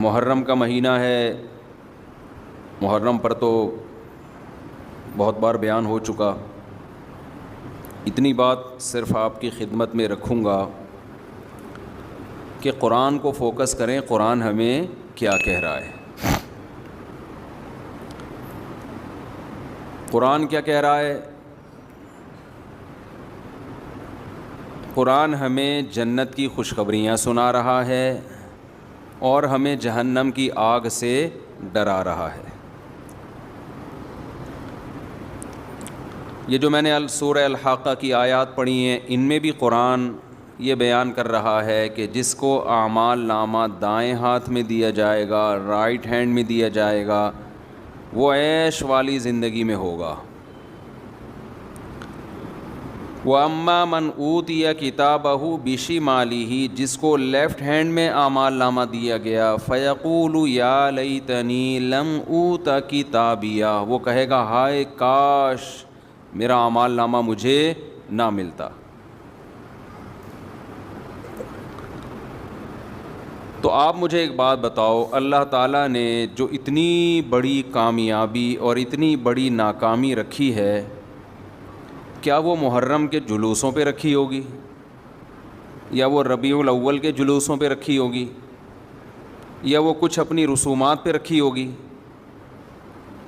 محرم کا مہینہ ہے. محرم پر تو بہت بار بیان ہو چکا. اتنی بات صرف آپ کی خدمت میں رکھوں گا کہ قرآن کو فوکس کریں. قرآن ہمیں کیا کہہ رہا ہے؟ قرآن کیا کہہ رہا ہے؟ قرآن ہمیں جنت کی خوشخبریاں سنا رہا ہے اور ہمیں جہنم کی آگ سے ڈرا رہا ہے. یہ جو میں نے سورہ الحاقہ کی آیات پڑھی ہیں، ان میں بھی قرآن یہ بیان کر رہا ہے کہ جس کو اعمال نامہ دائیں ہاتھ میں دیا جائے گا، رائٹ ہینڈ میں دیا جائے گا، وہ عیش والی زندگی میں ہوگا. وَأَمَّا مَنْ أُوتِيَ كِتَابَهُ بِشِمَالِهِ، جس کو لیفٹ ہینڈ میں اعمال نامہ دیا گیا، فَيَقُولُ يَا لَيْتَنِي لَمْ أُوتَ كِتَابِيَهْ، وہ کہے گا ہائے کاش میرا اعمال نامہ مجھے نہ ملتا. تو آپ مجھے ایک بات بتاؤ، اللہ تعالیٰ نے جو اتنی بڑی کامیابی اور اتنی بڑی ناکامی رکھی ہے، کیا وہ محرم کے جلوسوں پہ رکھی ہوگی، یا وہ ربیع الاول کے جلوسوں پہ رکھی ہوگی، یا وہ کچھ اپنی رسومات پہ رکھی ہوگی؟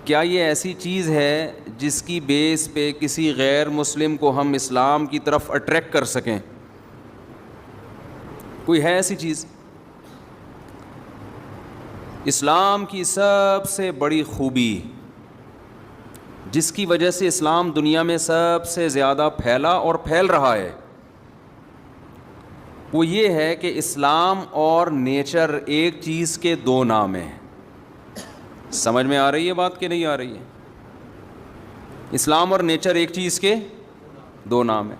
کیا یہ ایسی چیز ہے جس کی بیس پہ کسی غیر مسلم کو ہم اسلام کی طرف اٹریکٹ کر سکیں؟ کوئی ہے ایسی چیز؟ اسلام کی سب سے بڑی خوبی، جس کی وجہ سے اسلام دنیا میں سب سے زیادہ پھیلا اور پھیل رہا ہے، وہ یہ ہے کہ اسلام اور نیچر ایک چیز کے دو نام ہیں. سمجھ میں آ رہی ہے بات کہ نہیں آ رہی ہے؟ اسلام اور نیچر ایک چیز کے دو نام ہیں.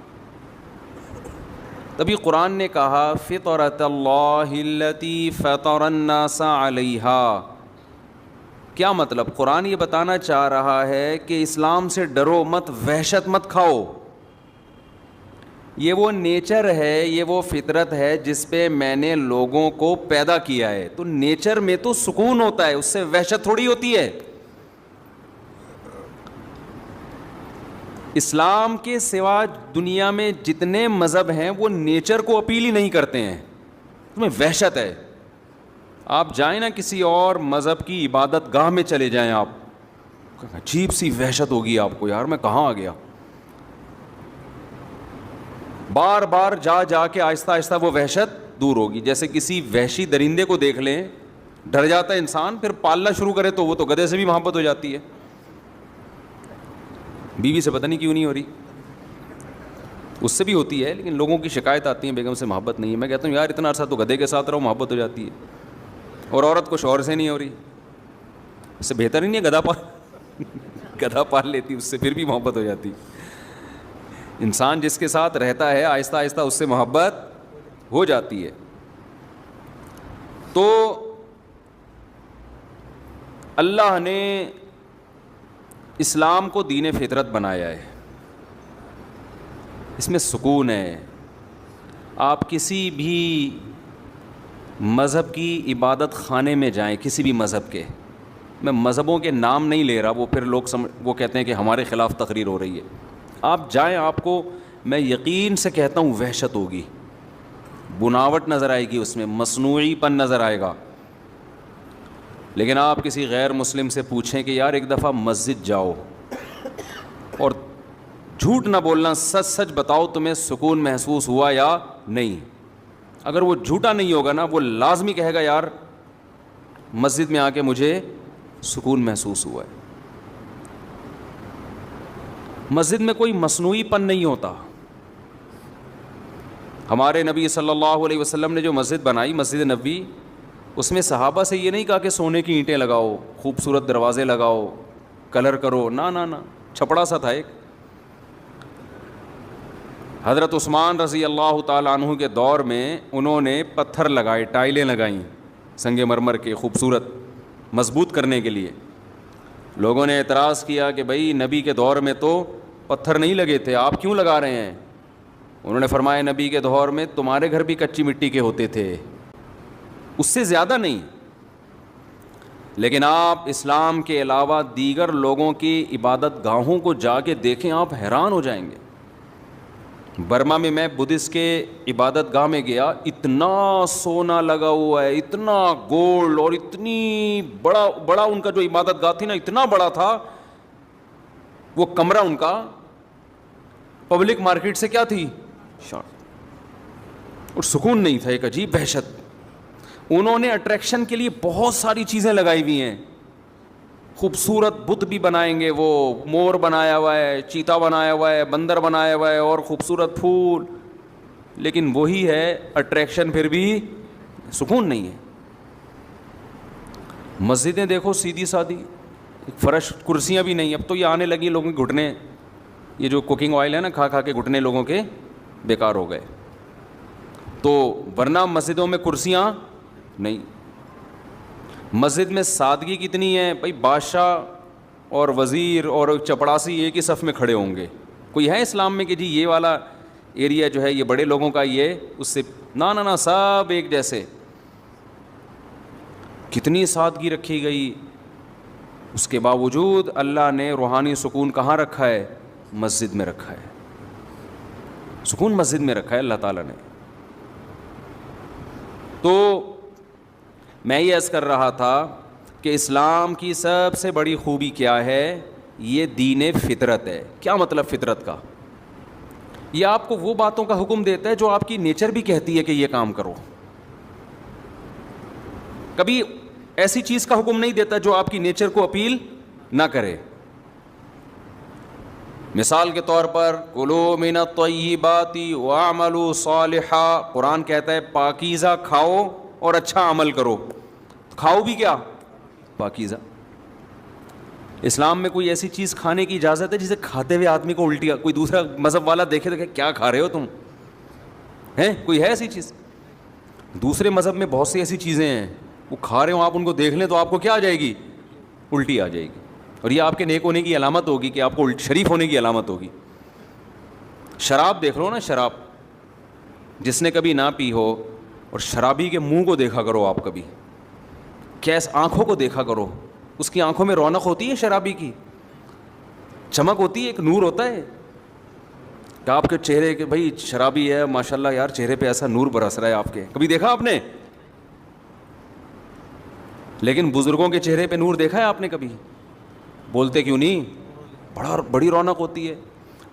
تبھی قرآن نے کہا فطرۃ اللہ التی فطر الناس علیہا. کیا مطلب؟ قرآن یہ بتانا چاہ رہا ہے کہ اسلام سے ڈرو مت، وحشت مت کھاؤ. یہ وہ نیچر ہے، یہ وہ فطرت ہے جس پہ میں نے لوگوں کو پیدا کیا ہے. تو نیچر میں تو سکون ہوتا ہے، اس سے وحشت تھوڑی ہوتی ہے. اسلام کے سوا دنیا میں جتنے مذہب ہیں وہ نیچر کو اپیل ہی نہیں کرتے ہیں. تمہیں وحشت ہے، آپ جائیں نا کسی اور مذہب کی عبادت گاہ میں چلے جائیں، آپ عجیب سی وحشت ہوگی آپ کو، یار میں کہاں آ گیا. بار بار جا جا کے آہستہ آہستہ وہ وحشت دور ہوگی. جیسے کسی وحشی درندے کو دیکھ لیں، ڈر جاتا ہے انسان، پھر پالنا شروع کرے تو وہ تو گدھے سے بھی محبت ہو جاتی ہے. بیوی سے پتہ نہیں کیوں نہیں ہو رہی، اس سے بھی ہوتی ہے، لیکن لوگوں کی شکایت آتی ہیں بیگم سے محبت نہیں ہے. میں کہتا ہوں یار اتنا عرصہ تو گدھے کے ساتھ رہو، محبت ہو جاتی ہے. اور عورت کو شوہر سے نہیں ہو رہی، اس سے بہتر ہی نہیں ہے گدھا پال لیتی، اس سے پھر بھی محبت ہو جاتی. انسان جس کے ساتھ رہتا ہے آہستہ آہستہ اس سے محبت ہو جاتی ہے. تو اللہ نے اسلام کو دین فطرت بنایا ہے، اس میں سکون ہے. آپ کسی بھی مذہب کی عبادت خانے میں جائیں، کسی بھی مذہب کے، میں مذہبوں کے نام نہیں لے رہا، وہ پھر لوگ وہ کہتے ہیں کہ ہمارے خلاف تقریر ہو رہی ہے. آپ جائیں، آپ کو میں یقین سے کہتا ہوں وحشت ہوگی، بناوٹ نظر آئے گی، اس میں مصنوعی پن نظر آئے گا. لیکن آپ کسی غیر مسلم سے پوچھیں کہ یار ایک دفعہ مسجد جاؤ اور جھوٹ نہ بولنا، سچ سچ بتاؤ تمہیں سکون محسوس ہوا یا نہیں. اگر وہ جھوٹا نہیں ہوگا نا، وہ لازمی کہے گا یار مسجد میں آ کے مجھے سکون محسوس ہوا ہے. مسجد میں کوئی مصنوعی پن نہیں ہوتا. ہمارے نبی صلی اللہ علیہ وسلم نے جو مسجد بنائی، مسجد نبوی، اس میں صحابہ سے یہ نہیں کہا کہ سونے کی اینٹیں لگاؤ، خوبصورت دروازے لگاؤ، کلر کرو، نہ، چھپڑا سا تھا ایک. حضرت عثمان رضی اللہ تعالیٰ عنہ کے دور میں انہوں نے پتھر لگائے، ٹائلیں لگائیں سنگ مرمر کے، خوبصورت مضبوط کرنے کے لیے. لوگوں نے اعتراض کیا کہ بھائی نبی کے دور میں تو پتھر نہیں لگے تھے، آپ کیوں لگا رہے ہیں؟ انہوں نے فرمایا نبی کے دور میں تمہارے گھر بھی کچی مٹی کے ہوتے تھے، اس سے زیادہ نہیں. لیکن آپ اسلام کے علاوہ دیگر لوگوں کی عبادت گاہوں کو جا کے دیکھیں، آپ حیران ہو جائیں گے۔ برما میں بدھسٹ کے عبادت گاہ میں گیا، اتنا سونا لگا ہوا ہے، اتنا گولڈ، اور اتنی بڑا ان کا جو عبادت گاہ تھی نا، اتنا بڑا تھا وہ کمرہ ان کا، پبلک مارکیٹ سے کیا تھی شارٹ، اور سکون نہیں تھا، ایک عجیب وحشت۔ انہوں نے اٹریکشن کے لیے بہت ساری چیزیں لگائی ہوئی ہیں، خوبصورت بت بھی بنائیں گے، وہ مور بنایا ہوا ہے، چیتا بنایا ہوا ہے، بندر بنایا ہوا ہے، اور خوبصورت پھول، لیکن وہی ہے اٹریکشن، پھر بھی سکون نہیں ہے۔ مسجدیں دیکھو سیدھی سادھی، فرش، کرسیاں بھی نہیں، اب تو یہ آنے لگی لوگوں کے گھٹنے، یہ جو کوکنگ آئل ہے نا، کھا کھا کے گھٹنے لوگوں کے بیکار ہو گئے۔ تو ورنہ مسجدوں میں کرسیاں نہیں، مسجد میں سادگی کتنی ہے بھائی، بادشاہ اور وزیر اور چپڑاسی ایک ہی صف میں کھڑے ہوں گے۔ کوئی ہے اسلام میں کہ جی یہ والا ایریا جو ہے یہ بڑے لوگوں کا، یہ اس سے نہ سب ایک جیسے، کتنی سادگی رکھی گئی۔ اس کے باوجود اللہ نے روحانی سکون کہاں رکھا ہے؟ مسجد میں رکھا ہے، سکون مسجد میں رکھا ہے اللہ تعالیٰ نے۔ تو میں یہ عرض کر رہا تھا کہ اسلام کی سب سے بڑی خوبی کیا ہے؟ یہ دین فطرت ہے۔ کیا مطلب فطرت کا؟ یہ آپ کو وہ باتوں کا حکم دیتا ہے جو آپ کی نیچر بھی کہتی ہے کہ یہ کام کرو۔ کبھی ایسی چیز کا حکم نہیں دیتا جو آپ کی نیچر کو اپیل نہ کرے۔ مثال کے طور پر کلوا من الطیبات واعملوا صالحا، قرآن کہتا ہے پاکیزہ کھاؤ اور اچھا عمل کرو۔ کھاؤ بھی کیا؟ پاکیزہ۔ اسلام میں کوئی ایسی چیز کھانے کی اجازت ہے جسے کھاتے ہوئے آدمی کو الٹی، کوئی دوسرا مذہب والا دیکھے تو کہ کیا کھا رہے ہو تم؟ ہیں کوئی ہے ایسی چیز؟ دوسرے مذہب میں بہت سی ایسی چیزیں ہیں، وہ کھا رہے ہوں، آپ ان کو دیکھ لیں تو آپ کو کیا آ جائے گی؟ الٹی آ جائے گی، اور یہ آپ کے نیک ہونے کی علامت ہوگی، کہ آپ کو شریف ہونے کی علامت ہوگی۔ شراب دیکھ لو نا، شراب جس نے کبھی نہ پی ہو، اور شرابی کے منہ کو دیکھا کرو آپ کبھی، کیس آنکھوں کو دیکھا کرو، اس کی آنکھوں میں رونق ہوتی ہے، شرابی کی چمک ہوتی ہے، ایک نور ہوتا ہے کہ آپ کے چہرے کے، بھائی شرابی ہے ماشاءاللہ یار، چہرے پہ ایسا نور برس رہا ہے آپ کے، کبھی دیکھا آپ نے؟ لیکن بزرگوں کے چہرے پہ نور دیکھا ہے آپ نے کبھی؟ بولتے کیوں نہیں؟ بڑی رونق ہوتی ہے،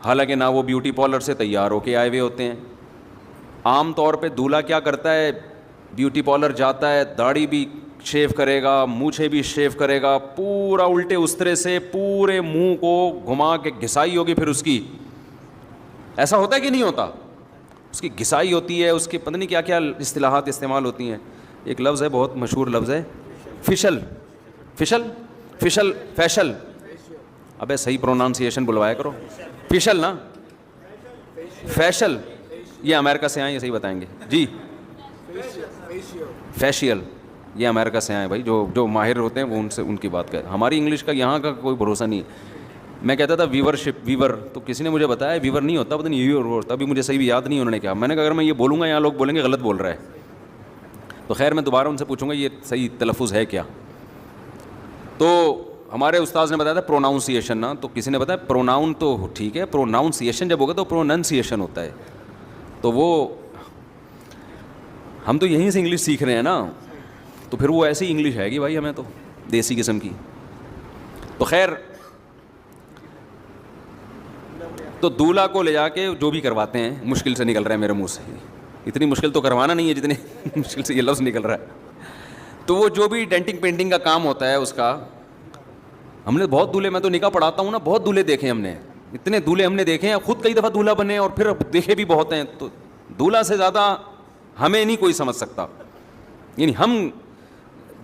حالانکہ نہ وہ بیوٹی پارلر سے تیار ہو کے آئے ہوئے ہوتے ہیں۔ عام طور پہ دولہا کیا کرتا ہے؟ بیوٹی پارلر جاتا ہے، داڑھی بھی شیو کرے گا، مونچھیں بھی شیو کرے گا، پورا الٹے استرے سے پورے منہ کو گھما کے گھسائی ہوگی، پھر اس کی، ایسا ہوتا ہے کہ نہیں ہوتا؟ اس کی گھسائی ہوتی ہے، اس کے پتہ نہیں کیا کیا اصطلاحات استعمال ہوتی ہیں۔ ایک لفظ ہے بہت مشہور لفظ ہے، فیشل، ابے صحیح پرونانسیشن بلوایا کرو، فیشل نا، فیشل، یہ امریکہ سے آئے، یہ صحیح بتائیں گے جی، فیشیل، یہ امریکہ سے آئے بھائی، جو ماہر ہوتے ہیں وہ ان سے ان کی بات کریں، ہماری انگلش کا یہاں کا کوئی بھروسہ نہیں ہے۔ میں کہتا تھا ویور، تو کسی نے مجھے بتایا ویور نہیں ہوتا، پتہ نہیں ویور ہوتا، ابھی مجھے صحیح بھی یاد نہیں انہوں نے کیا، میں نے کہا اگر میں یہ بولوں گا یہاں لوگ بولیں گے غلط بول رہا ہے، تو خیر میں دوبارہ ان سے پوچھوں گا یہ صحیح تلفظ ہے کیا۔ تو ہمارے استاذ نے بتایا تھا پروناؤنسیشن نا، تو کسی نے بتایا پروناؤن تو ٹھیک ہے، پروناؤنسیشن جب ہوگا تو پروننسیشن ہوتا ہے، تو وہ ہم تو یہیں سے انگلش سیکھ رہے ہیں نا، تو پھر وہ ایسی انگلش ہے گی بھائی ہمیں تو دیسی قسم کی۔ تو خیر، تو دولہا کو لے جا کے جو بھی کرواتے ہیں، مشکل سے نکل رہا ہے میرے منہ سے، اتنی مشکل تو کروانا نہیں ہے جتنے مشکل سے یہ لفظ نکل رہا ہے، تو وہ جو بھی ڈینٹنگ پینٹنگ کا کام ہوتا ہے اس کا، ہم نے بہت دولہے، میں تو نکاح پڑھاتا ہوں نا، بہت دولہے دیکھے ہم نے، اتنے دولہے ہم نے دیکھے ہیں، خود کئی دفعہ دولہا بنے اور پھر دیکھے بھی بہت ہیں، تو دولہا سے زیادہ ہمیں نہیں کوئی سمجھ سکتا، یعنی ہم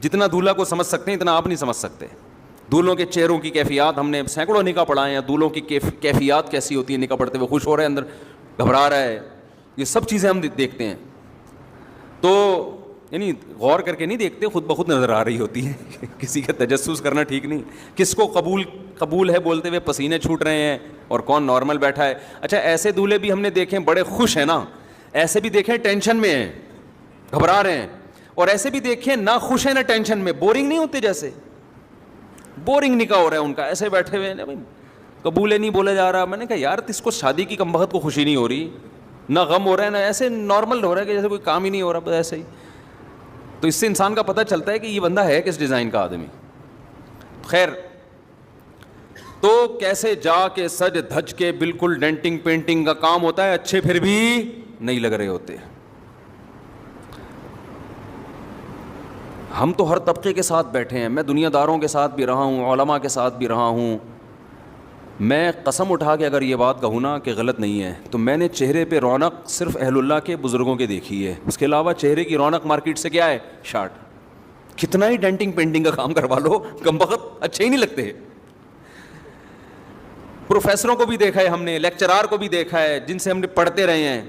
جتنا دولہا کو سمجھ سکتے ہیں اتنا آپ نہیں سمجھ سکتے۔ دولہوں کے چہروں کی کیفیات، ہم نے سینکڑوں نکاح پڑھائے ہیں، دولہوں کی کیفیات کیسی ہوتی ہے، نکاح پڑھتے ہوئے خوش ہو رہے ہیں، اندر گھبرا رہا ہے، یہ سب چیزیں ہم دیکھتے ہیں، تو یعنی غور کر کے نہیں دیکھتے، خود بخود نظر آ رہی ہوتی ہے کسی کا تجسس کرنا ٹھیک نہیں، کس کو قبول ہے بولتے ہوئے پسینے چھوٹ رہے ہیں اور کون نارمل بیٹھا ہے۔ اچھا ایسے دولہے بھی ہم نے دیکھے بڑے خوش ہیں نا، ایسے بھی دیکھیں ٹینشن میں ہیں، گھبرا رہے ہیں، اور ایسے بھی دیکھیں نہ خوش ہیں نہ ٹینشن میں, بورنگ نہیں ہوتے, جیسے بورنگ نکاح ہو رہا ہے ان کا, ایسے بیٹھے ہوئے ہیں, قبول نہیں بولا جا رہا. میں نے کہا یار اس کو شادی کی کم وقت کو خوشی نہیں ہو رہی, نہ غم ہو رہا ہے, نہ ایسے نارمل ہو رہا ہے کہ جیسے کوئی کام ہی نہیں ہو رہا, بس ایسے ہی. تو اس سے انسان کا پتہ چلتا ہے کہ یہ بندہ ہے کس ڈیزائن کا آدمی. خیر, تو کیسے جا کے سج دھج کے بالکل ڈینٹنگ پینٹنگ کا کام ہوتا ہے, اچھے پھر بھی نہیں لگ رہے ہوتے. ہم تو ہر طبقے کے ساتھ بیٹھے ہیں, میں دنیا داروں کے ساتھ بھی رہا ہوں, علماء کے ساتھ بھی رہا ہوں. میں قسم اٹھا کے اگر یہ بات کہوں نا کہ غلط نہیں ہے, تو میں نے چہرے پہ رونق صرف اہل اللہ کے بزرگوں کے دیکھی ہے. اس کے علاوہ چہرے کی رونق مارکیٹ سے کیا ہے, شارٹ. کتنا ہی ڈینٹنگ پینٹنگ کا کام کروا لو, کم وقت اچھے ہی نہیں لگتے. پروفیسروں کو بھی دیکھا ہے ہم نے, لیکچرار کو بھی دیکھا ہے جن سے ہم نے پڑھتے رہے ہیں,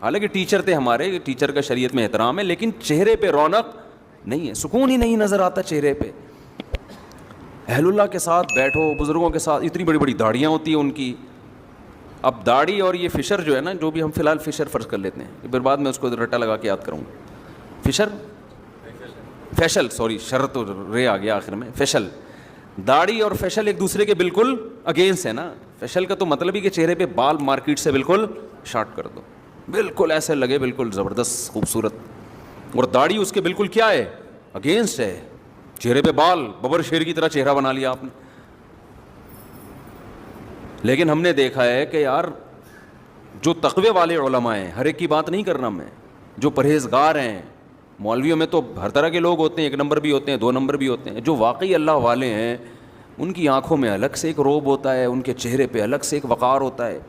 حالانکہ ٹیچر تھے ہمارے, ٹیچر کا شریعت میں احترام ہے, لیکن چہرے پہ رونق نہیں ہے, سکون ہی نہیں نظر آتا چہرے پہ. اہل اللہ کے ساتھ بیٹھو, بزرگوں کے ساتھ, اتنی بڑی بڑی داڑیاں ہوتی ہیں ان کی. اب داڑھی اور یہ فشر جو ہے نا, جو بھی ہم فی الحال فشر فرض کر لیتے ہیں, پھر بعد میں اس کو رٹا لگا کے یاد کروں گا. فشر, فیشل, سوری شر تو رے آ گیا آخر میں, فیشل. داڑھی اور فیشل ایک دوسرے کے بالکل اگینسٹ ہے نا. فیشل کا تو مطلب ہی کہ چہرے پہ بال مارکیٹ سے بالکل شارٹ کر دو, بالکل ایسے لگے بالکل زبردست خوبصورت. اور داڑھی اس کے بالکل کیا ہے, اگینسٹ ہے. چہرے پہ بال, ببر شیر کی طرح چہرہ بنا لیا آپ نے. لیکن ہم نے دیکھا ہے کہ یار جو تقوی والے علماء ہیں, ہر ایک کی بات نہیں کرنا میں, جو پرہیزگار ہیں, مولویوں میں تو ہر طرح کے لوگ ہوتے ہیں, 1 نمبر بھی ہوتے ہیں, 2 نمبر بھی ہوتے ہیں, جو واقعی اللہ والے ہیں ان کی آنکھوں میں الگ سے ایک روب ہوتا ہے, ان کے چہرے پہ الگ سے ایک وقار ہوتا ہے.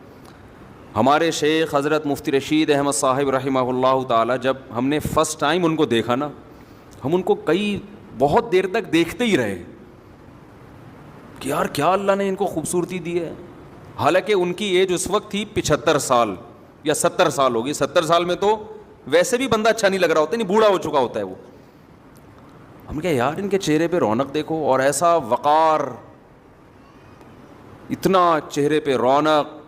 ہمارے شیخ حضرت مفتی رشید احمد صاحب رحمہ اللہ تعالی, جب ہم نے فرسٹ ٹائم ان کو دیکھا نا, ہم ان کو بہت دیر تک دیکھتے ہی رہے کہ یار کیا اللہ نے ان کو خوبصورتی دی ہے. حالانکہ ان کی ایج اس وقت تھی 75 سال یا 70 سال ہوگی. 70 سال میں تو ویسے بھی بندہ اچھا نہیں لگ رہا ہوتا, نہیں بوڑھا ہو چکا ہوتا ہے وہ. ہم کہا یار ان کے چہرے پہ رونق دیکھو, اور ایسا وقار, اتنا چہرے پہ رونق.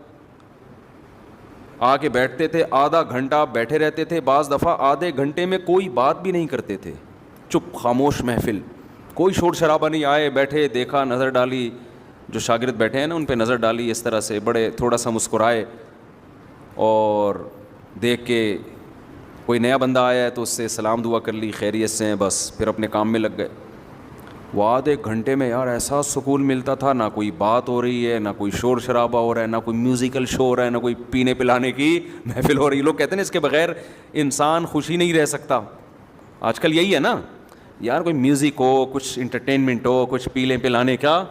آ کے بیٹھتے تھے, آدھا گھنٹہ بیٹھے رہتے تھے, بعض دفعہ آدھے گھنٹے میں کوئی بات بھی نہیں کرتے تھے, چپ خاموش محفل, کوئی شور شرابہ نہیں. آئے بیٹھے, دیکھا, نظر ڈالی, جو شاگرد بیٹھے ہیں نا ان پہ نظر ڈالی اس طرح سے, بڑے تھوڑا سا مسکرائے, اور دیکھ کے کوئی نیا بندہ آیا ہے تو اس سے سلام دعا کر لی, خیریت سے ہیں, بس پھر اپنے کام میں لگ گئے. وہ آدھے گھنٹے میں یار ایسا سکون ملتا تھا, نہ کوئی بات ہو رہی ہے, نہ کوئی شور شرابہ ہو رہا ہے, نہ کوئی میوزیکل شو ہو رہا ہے, نہ کوئی پینے پلانے کی محفل ہو رہی ہے. لوگ کہتے ہیں اس کے بغیر انسان خوشی نہیں رہ سکتا. آج کل یہی ہے نا یار, کوئی میوزک ہو, کچھ انٹرٹینمنٹ ہو, کچھ پینے پلانے کا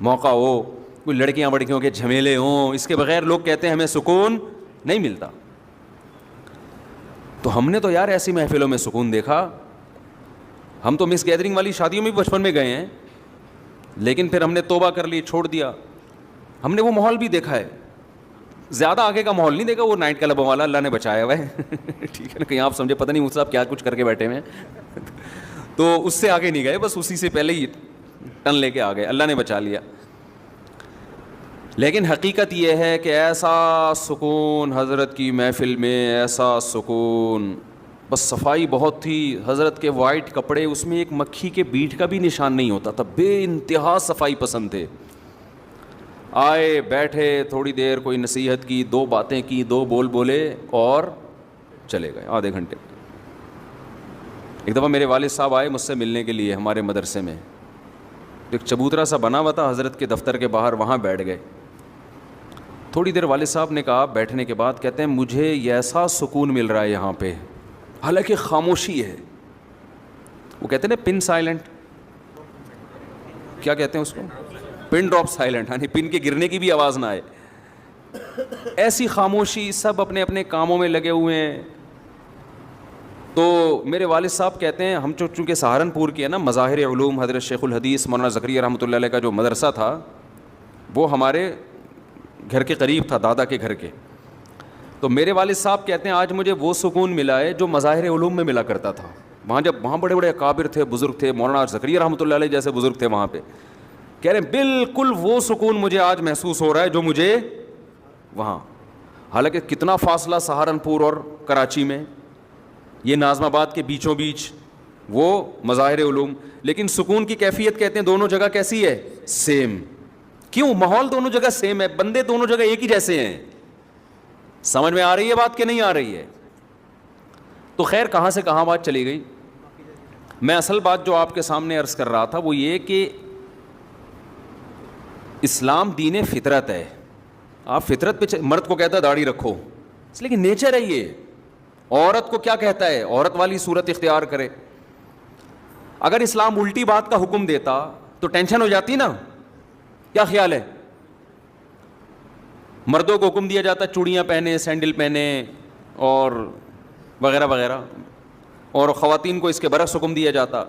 موقع ہو, کوئی لڑکیاں وڑکیوں کے جھمیلے ہوں, اس کے بغیر لوگ کہتے ہیں ہمیں سکون نہیں ملتا. تو ہم نے تو یار ایسی محفلوں میں سکون دیکھا. ہم تو مس گیدرنگ والی شادیوں میں بھی بچپن میں گئے ہیں, لیکن پھر ہم نے توبہ کر لی, چھوڑ دیا. ہم نے وہ ماحول بھی دیکھا ہے, زیادہ آگے کا ماحول نہیں دیکھا, وہ نائٹ کلبوں والا اللہ نے بچایا ہوا ہے. ٹھیک ہے نا, کہیں آپ سمجھے پتہ نہیں مجھ سے آپ کیا کچھ کر کے بیٹھے ہوئے ہیں. تو اس سے آگے نہیں گئے, بس اسی سے پہلے ہی ٹن لے کے آ گئے, اللہ نے بچا لیا. لیکن حقیقت یہ ہے کہ ایسا سکون حضرت کی محفل میں, ایسا سکون, بس صفائی بہت تھی. حضرت کے وائٹ کپڑے, اس میں ایک مکھی کے بیٹ کا بھی نشان نہیں ہوتا تھا, بے انتہا صفائی پسند تھے. آئے بیٹھے, تھوڑی دیر کوئی نصیحت کی, 2 باتیں کی, 2 بول بولے اور چلے گئے آدھے گھنٹے. ایک دفعہ میرے والد صاحب آئے مجھ سے ملنے کے لیے ہمارے مدرسے میں, ایک چبوترا سا بنا ہوا تھا حضرت کے دفتر کے باہر, وہاں بیٹھ گئے. تھوڑی دیر والد صاحب نے کہا, بیٹھنے کے بعد کہتے ہیں مجھے ایسا سکون مل رہا ہے یہاں پہ, حالانکہ خاموشی ہے. وہ کہتے ہیں نا پن سائلنٹ, کیا کہتے ہیں اس کو, پن ڈراپ سائلنٹ, یعنی پن کے گرنے کی بھی آواز نہ آئے. ایسی خاموشی, سب اپنے اپنے کاموں میں لگے ہوئے ہیں. تو میرے والد صاحب کہتے ہیں, ہم چونکہ سہارنپور کے ہیں نا, مظاہر علوم حضرت شیخ الحدیث مولانا زکریا رحمۃ اللہ علیہ کا جو مدرسہ تھا وہ ہمارے گھر کے قریب تھا, دادا کے گھر کے. تو میرے والد صاحب کہتے ہیں آج مجھے وہ سکون ملا ہے جو مظاہر علوم میں ملا کرتا تھا. وہاں بڑے بڑے اکابر تھے, بزرگ تھے, مولانا زکریا رحمۃ اللہ علیہ جیسے بزرگ تھے وہاں پہ. کہہ رہے ہیں بالکل وہ سکون مجھے آج محسوس ہو رہا ہے جو مجھے وہاں. حالانکہ کتنا فاصلہ سہارنپور اور کراچی میں, یہ ناظم آباد کے بیچوں بیچ وہ مظاہر علوم. لیکن سکون کی کیفیت کہتے ہیں دونوں جگہ کیسی ہے؟ سیم. کیوں؟ ماحول دونوں جگہ سیم ہے, بندے دونوں جگہ ایک ہی جیسے ہیں. سمجھ میں آ رہی ہے بات کہ نہیں آ رہی ہے؟ تو خیر کہاں سے کہاں بات چلی گئی. میں اصل بات جو آپ کے سامنے عرض کر رہا تھا وہ یہ کہ اسلام دین فطرت ہے. آپ فطرت پہ مرد کو کہتا ہے داڑھی رکھو, اس لیے کہ نیچر ہے یہ. عورت کو کیا کہتا ہے؟ عورت والی صورت اختیار کرے. اگر اسلام الٹی بات کا حکم دیتا تو ٹینشن ہو جاتی نا. کیا خیال ہے؟ مردوں کو حکم دیا جاتا چوڑیاں پہنے, سینڈل پہنے اور وغیرہ وغیرہ, اور خواتین کو اس کے برعکس حکم دیا جاتا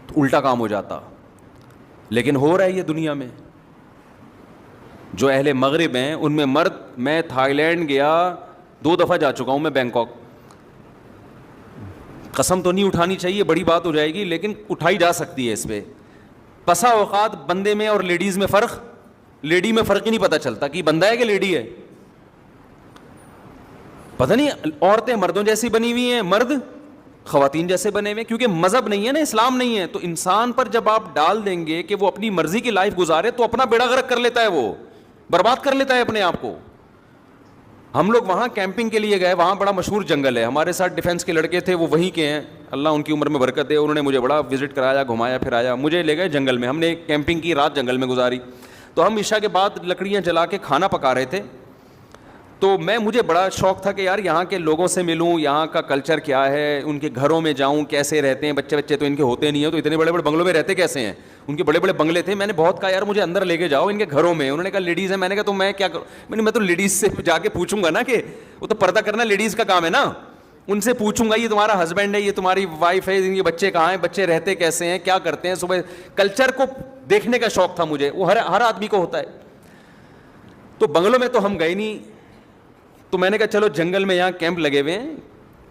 تو الٹا کام ہو جاتا. لیکن ہو رہا ہے یہ دنیا میں. جو اہل مغرب ہیں ان میں مرد, میں تھائی لینڈ گیا 2 دفعہ جا چکا ہوں, میں بینکاک, قسم تو نہیں اٹھانی چاہیے, بڑی بات ہو جائے گی, لیکن اٹھائی جا سکتی ہے اس پہ. بسا اوقات بندے میں اور لیڈیز میں فرق, لیڈی میں فرق ہی نہیں پتہ چلتا کہ بندہ ہے کہ لیڈی ہے. پتہ نہیں عورتیں مردوں جیسی بنی ہوئی ہیں, مرد خواتین جیسے بنے ہوئے, کیونکہ مذہب نہیں ہے نا, اسلام نہیں ہے. تو انسان پر جب آپ ڈال دیں گے کہ وہ اپنی مرضی کی لائف گزارے تو اپنا بیڑا غرق کر لیتا ہے, وہ برباد کر لیتا ہے اپنے آپ کو. ہم لوگ وہاں کیمپنگ کے لیے گئے, وہاں بڑا مشہور جنگل ہے, ہمارے ساتھ ڈیفینس کے لڑکے تھے, وہ وہیں کے ہیں, اللہ ان کی عمر میں برکت دے. انہوں نے مجھے بڑا وزٹ کرایا, گھمایا پھرایا, مجھے لے گئے جنگل میں. ہم نے کیمپنگ کی, رات جنگل میں گزاری. تو ہم عشاء کے بعد لکڑیاں جلا کے کھانا پکا رہے تھے. تو مجھے بڑا شوق تھا کہ یار یہاں کے لوگوں سے ملوں, یہاں کا کلچر کیا ہے, ان کے گھروں میں جاؤں, کیسے رہتے ہیں. بچے تو ان کے ہوتے نہیں ہیں, تو اتنے بڑے بڑے بنگلوں میں رہتے کیسے ہیں؟ ان کے بڑے بڑے بنگلے تھے. میں نے بہت کہا یار مجھے اندر لے کے جاؤ ان کے گھروں میں. انہوں نے کہا لیڈیز ہیں. میں نے کہا تو میں کیا کروں؟ میں تو لیڈیز سے جا کے پوچھوں گا نا, کہ وہ تو پردہ کرنا لیڈیز کا کام ہے نا. ان سے پوچھوں گا یہ تمہارا ہسبینڈ ہے, یہ تمہاری وائف ہے, ان کے بچے کہاں ہیں, بچے رہتے کیسے ہیں, کیا کرتے ہیں صبح. کلچر کو دیکھنے کا شوق تھا مجھے, وہ ہر آدمی کو ہوتا ہے. تو بنگلوں میں تو ہم گئے نہیں. تو میں نے کہا چلو جنگل میں یہاں کیمپ لگے ہوئے ہیں,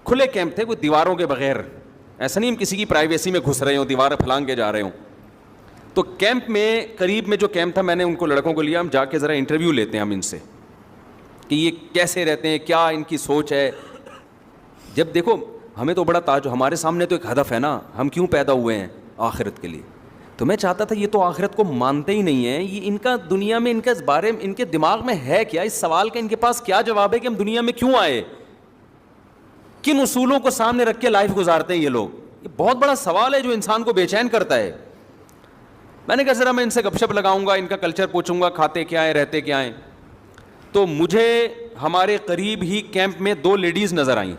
کھلے کیمپ تھے, کوئی دیواروں کے بغیر. ایسا نہیں ہم کسی کی پرائیویسی میں گھس رہے ہوں, دیواریں پھلانگ کے جا رہے ہوں. تو کیمپ میں قریب میں جو کیمپ تھا, میں نے ان کو لڑکوں کو لیا, ہم جا کے ذرا انٹرویو لیتے ہیں ہم ان سے کہ یہ کیسے رہتے ہیں, کیا ان کی سوچ ہے. جب دیکھو ہمیں تو بڑا تاج, ہمارے سامنے تو ایک ہدف ہے نا, ہم کیوں پیدا ہوئے ہیں؟ آخرت کے لیے. تو میں چاہتا تھا یہ تو آخرت کو مانتے ہی نہیں ہیں, یہ ان کا دنیا میں ان کے بارے میں ان کے دماغ میں ہے کیا, اس سوال کا ان کے پاس کیا جواب ہے کہ ہم دنیا میں کیوں آئے, کن اصولوں کو سامنے رکھ کے لائف گزارتے ہیں یہ لوگ. یہ بہت بڑا سوال ہے جو انسان کو بے چین کرتا ہے. میں نے کہا ذرا میں ان سے گپ شپ لگاؤں گا, ان کا کلچر پوچھوں گا, کھاتے کیا ہیں, رہتے کیا ہیں. تو مجھے ہمارے قریب ہی کیمپ میں 2 لیڈیز نظر آئیں,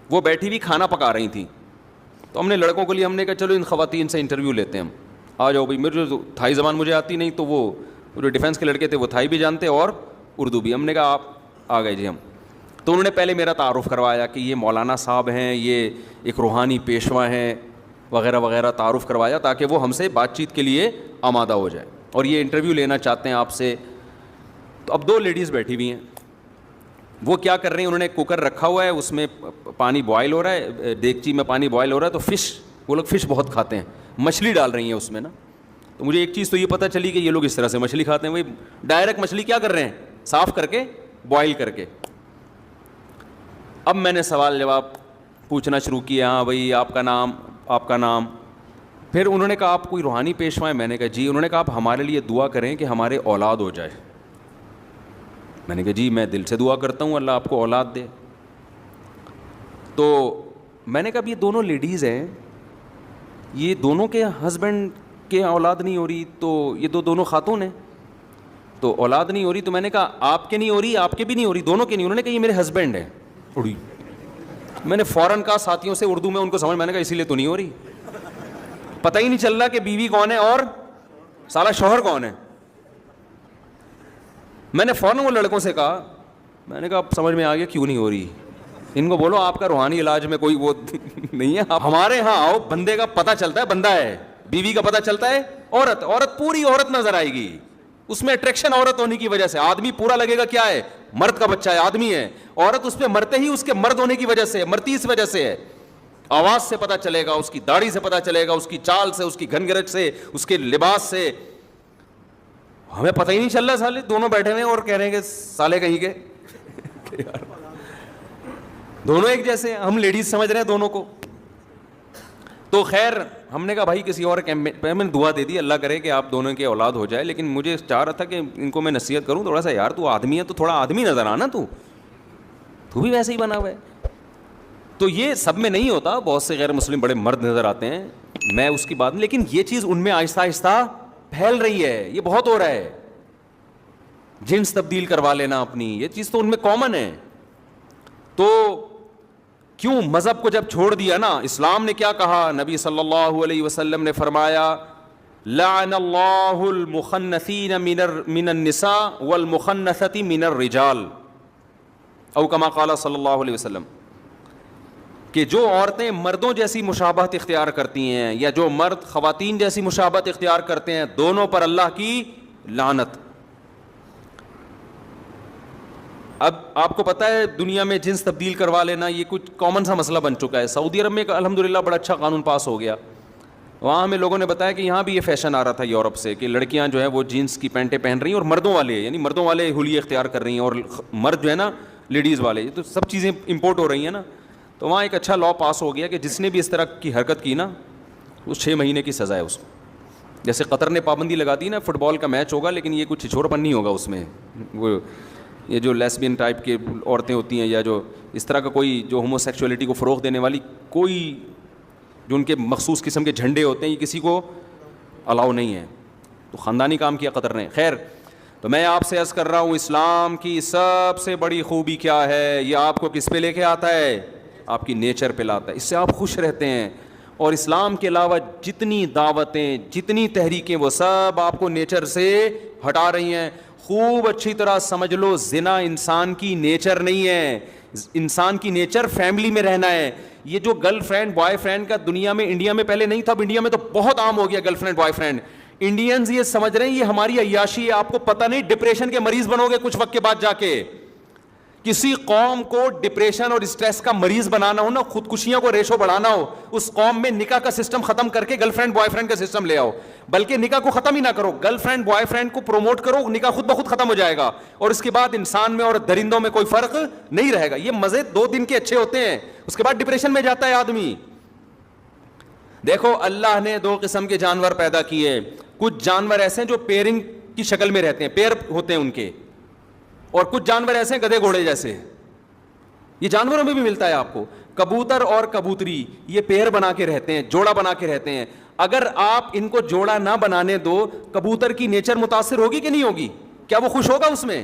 وہ بیٹھی ہوئی کھانا پکا رہی تھیں. تو ہم نے لڑکوں کو لیے, ہم نے کہا چلو ان خواتین سے انٹرویو لیتے ہیں, ہم آ جاؤ بھائی. میرے جو تھائی زبان مجھے آتی نہیں, تو وہ جو ڈیفینس کے لڑکے تھے وہ تھائی بھی جانتے اور اردو بھی. ہم نے کہا آپ آ گئے جی ہم. تو انہوں نے پہلے میرا تعارف کروایا کہ یہ مولانا صاحب ہیں, یہ ایک روحانی پیشوا ہیں, وغیرہ وغیرہ تعارف کروایا تاکہ وہ ہم سے بات چیت کے لیے آمادہ ہو جائے, اور یہ انٹرویو لینا چاہتے ہیں آپ سے. تو اب 2 لیڈیز بیٹھی ہوئی ہیں, وہ کیا کر رہی ہیں, انہوں نے کوکر رکھا ہوا ہے, اس میں پانی بوائل ہو رہا ہے, دیگچی میں پانی بوائل ہو رہا ہے. تو فش, وہ لوگ فش بہت کھاتے ہیں, مچھلی ڈال رہی ہیں اس میں نا. تو مجھے ایک چیز تو یہ پتہ چلی کہ یہ لوگ اس طرح سے مچھلی کھاتے ہیں. وہی ڈائریکٹ مچھلی کیا کر رہے ہیں, صاف کر کے بوائل کر کے. اب میں نے سوال جواب پوچھنا شروع کیا, ہاں بھائی آپ کا نام, آپ کا نام. پھر انہوں نے کہا آپ کوئی روحانی پیشوا ہیں؟ میں نے کہا جی. انہوں نے کہا آپ ہمارے لیے دعا کریں کہ ہمارے اولاد ہو جائے. میں نے کہا جی میں دل سے دعا کرتا ہوں اللہ آپ کو اولاد دے. تو میں نے کہا یہ دونوں لیڈیز ہیں, یہ دونوں کے ہسبینڈ کے اولاد نہیں ہو رہی, تو یہ دونوں خاتون ہیں, تو اولاد نہیں ہو رہی. تو میں نے کہا آپ کے نہیں ہو رہی, آپ کے بھی نہیں ہو رہی, دونوں کے نہیں. انہوں نے کہا یہ میرے ہسبینڈ ہیں. اڑی. میں نے فوراً کہا ساتھیوں سے اردو میں ان کو سمجھ, میں نے کہا اسی لیے تو نہیں ہو رہی, پتہ ہی نہیں چل رہا کہ بیوی کون ہے اور سالہ شوہر کون ہے. میں نے فوراً وہ لڑکوں سے کہا, میں نے کہا اب سمجھ میں آ گیا کیوں نہیں ہو رہی. ان کو بولو آپ کا روحانی علاج میں کوئی وہ نہیں ہے, آپ ہمارے ہاں آؤ, بندے کا پتہ چلتا ہے بندہ ہے, بیوی کا پتہ چلتا ہے عورت. عورت پوری عورت نظر آئے گی, اس میں اٹریکشن عورت ہونے کی وجہ سے. آدمی پورا لگے گا کیا ہے, مرد کا بچہ ہے, آدمی ہے. عورت اس پہ مرتے ہی اس کے مرد ہونے کی وجہ سے, مرتی اس وجہ سے ہے. آواز سے پتہ چلے گا, اس کی داڑھی سے پتہ چلے گا, اس کی چال سے, اس کی گھن گرج سے, اس کے لباس سے. ہمیں پتہ ہی نہیں چل رہا, سالے دونوں بیٹھے ہوئے اور کہہ رہے ہیں کہ سالے کہیں کے. دونوں ایک جیسے ہیں, ہم لیڈیز سمجھ رہے ہیں دونوں کو. تو خیر ہم نے کہا بھائی کسی اور میں نے دعا دے دی, اللہ کرے کہ آپ دونوں کی اولاد ہو جائے, لیکن مجھے چاہ رہا تھا کہ ان کو میں نصیحت کروں تھوڑا سا, یار تو آدمی ہے تو تھوڑا آدمی نظر آنا, تو بھی ویسے ہی بنا ہوا ہے. تو یہ سب میں نہیں ہوتا, بہت سے غیر مسلم بڑے مرد نظر آتے ہیں, میں اس کی بات نہیں, لیکن یہ چیز ان میں آہستہ آہستہ پھیل رہی ہے, یہ بہت ہو رہا ہے. جنس تبدیل کروا لینا اپنی, یہ چیز تو ان میں کامن ہے. تو کیوں مذہب کو جب چھوڑ دیا نا, اسلام نے کیا کہا, نبی صلی اللہ علیہ وسلم نے فرمایا لعن اللہ المخنثین من النساء والمخنثۃ من الرجال, او کما قال صلی اللہ علیہ وسلم, کہ جو عورتیں مردوں جیسی مشابہت اختیار کرتی ہیں یا جو مرد خواتین جیسی مشابہت اختیار کرتے ہیں, دونوں پر اللہ کی لعنت. اب آپ کو پتہ ہے دنیا میں جنس تبدیل کروا لینا یہ کچھ کامن سا مسئلہ بن چکا ہے. سعودی عرب میں الحمدللہ بڑا اچھا قانون پاس ہو گیا. وہاں ہمیں لوگوں نے بتایا کہ یہاں بھی یہ فیشن آ رہا تھا یورپ سے, کہ لڑکیاں جو ہیں وہ جینس کی پینٹیں پہن رہی ہیں, اور مردوں والے یعنی مردوں والے حلیے اختیار کر رہی ہیں, اور مرد جو ہے نا لیڈیز والے, یہ تو سب چیزیں امپورٹ ہو رہی ہیں نا. تو وہاں ایک اچھا لا پاس ہو گیا کہ جس نے بھی اس طرح کی حرکت کی نا, اس 6 مہینے کی سزا ہے اس کو. جیسے قطر نے پابندی لگا دی نا, فٹ بال کا میچ ہوگا لیکن یہ کچھ چھچوڑ پن نہیں ہوگا اس میں, وہ یہ جو لیسبین ٹائپ کے عورتیں ہوتی ہیں یا جو اس طرح کا کوئی جو ہومو سیکچولیٹی کو فروغ دینے والی کوئی جو ان کے مخصوص قسم کے جھنڈے ہوتے ہیں, یہ کسی کو الاؤ نہیں ہے. تو خاندانی کام کیا قطر نے. خیر, تو میں آپ سے عرض کر رہا ہوں اسلام کی سب سے بڑی خوبی کیا ہے, یہ آپ کو کس پہ لے کے آتا ہے, آپ کی نیچر پہ لاتا ہے, اس سے آپ خوش رہتے ہیں. اور اسلام کے علاوہ جتنی دعوتیں جتنی تحریکیں وہ سب آپ کو نیچر سے ہٹا رہی ہیں. خوب اچھی طرح سمجھ لو, زنا انسان کی نیچر نہیں ہے, انسان کی نیچر فیملی میں رہنا ہے. یہ جو گرل فرینڈ بوائے فرینڈ کا دنیا میں, انڈیا میں پہلے نہیں تھا, اب انڈیا میں تو بہت عام ہو گیا girl friend boy friend. Indians یہ سمجھ رہے ہیں یہ ہماری عیاشی ہے, آپ کو پتہ نہیں ڈپریشن کے مریض بنو گے کچھ وقت کے بعد جا کے. کسی قوم کو ڈپریشن اور اسٹریس کا مریض بنانا ہو نا, خودکشیوں کو ریشو بڑھانا ہو, اس قوم میں نکاح کا سسٹم ختم کر کے گرل فرینڈ بوائے فرینڈ کا سسٹم لے آؤ. بلکہ نکاح کو ختم ہی نہ کرو, گرل فرینڈ بوائے فرینڈ کو پروموٹ کرو, نکاح خود بخود ختم ہو جائے گا, اور اس کے بعد انسان میں اور درندوں میں کوئی فرق نہیں رہے گا. یہ مزے 2 دن کے اچھے ہوتے ہیں, اس کے بعد ڈپریشن میں جاتا ہے آدمی. دیکھو اللہ نے 2 قسم کے جانور پیدا کیے. کچھ جانور ایسے ہیں جو پیرنگ کی شکل میں رہتے ہیں, پیر ہوتے ہیں ان کے, اور کچھ جانور ایسے ہیں گدھے گھوڑے جیسے. یہ جانوروں میں بھی ملتا ہے آپ کو. کبوتر اور کبوتری یہ پیر بنا کے رہتے ہیں, جوڑا بنا کے رہتے ہیں. اگر آپ ان کو جوڑا نہ بنانے دو, کبوتر کی نیچر متاثر ہوگی کہ نہیں ہوگی؟ کیا وہ خوش ہوگا اس میں؟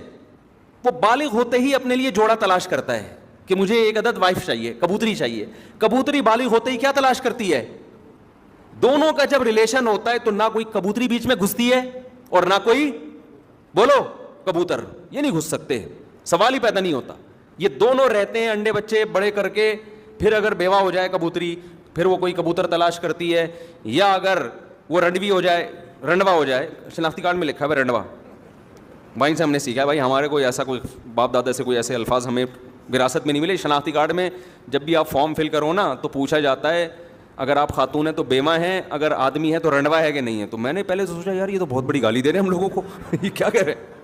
وہ بالغ ہوتے ہی اپنے لیے جوڑا تلاش کرتا ہے کہ مجھے ایک عدد وائف چاہیے, کبوتری چاہیے. کبوتری بالغ ہوتے ہی کیا تلاش کرتی ہے؟ دونوں کا جب ریلیشن ہوتا ہے تو نہ کوئی کبوتری بیچ میں گھستی ہے اور نہ کوئی بولو کبوتر, یہ نہیں گھس سکتے, سوال ہی پیدا نہیں ہوتا. یہ دونوں رہتے ہیں انڈے بچے بڑے کر کے, پھر اگر بیوہ ہو جائے کبوتری پھر وہ کوئی کبوتر تلاش کرتی ہے, یا اگر وہ رنڈوی ہو جائے, رنڈوا ہو جائے, شناختی کارڈ میں لکھا ہے رنڈوا, بھائی سے ہم نے سیکھا ہے, بھائی ہمارے کوئی ایسا کوئی باپ دادا سے کوئی ایسے الفاظ ہمیں وراثت میں نہیں ملے. شناختی کارڈ میں جب بھی آپ فارم فل کرو نا تو پوچھا جاتا ہے اگر آپ خاتون ہیں تو بیوہ ہیں, اگر آدمی ہے تو رنڈوا ہے کہ نہیں ہے. تو میں نے پہلے سوچا یار یہ تو بہت بڑی گالی دے رہے ہیں ہم لوگوں کو, یہ کیا کہہ رہے ہیں.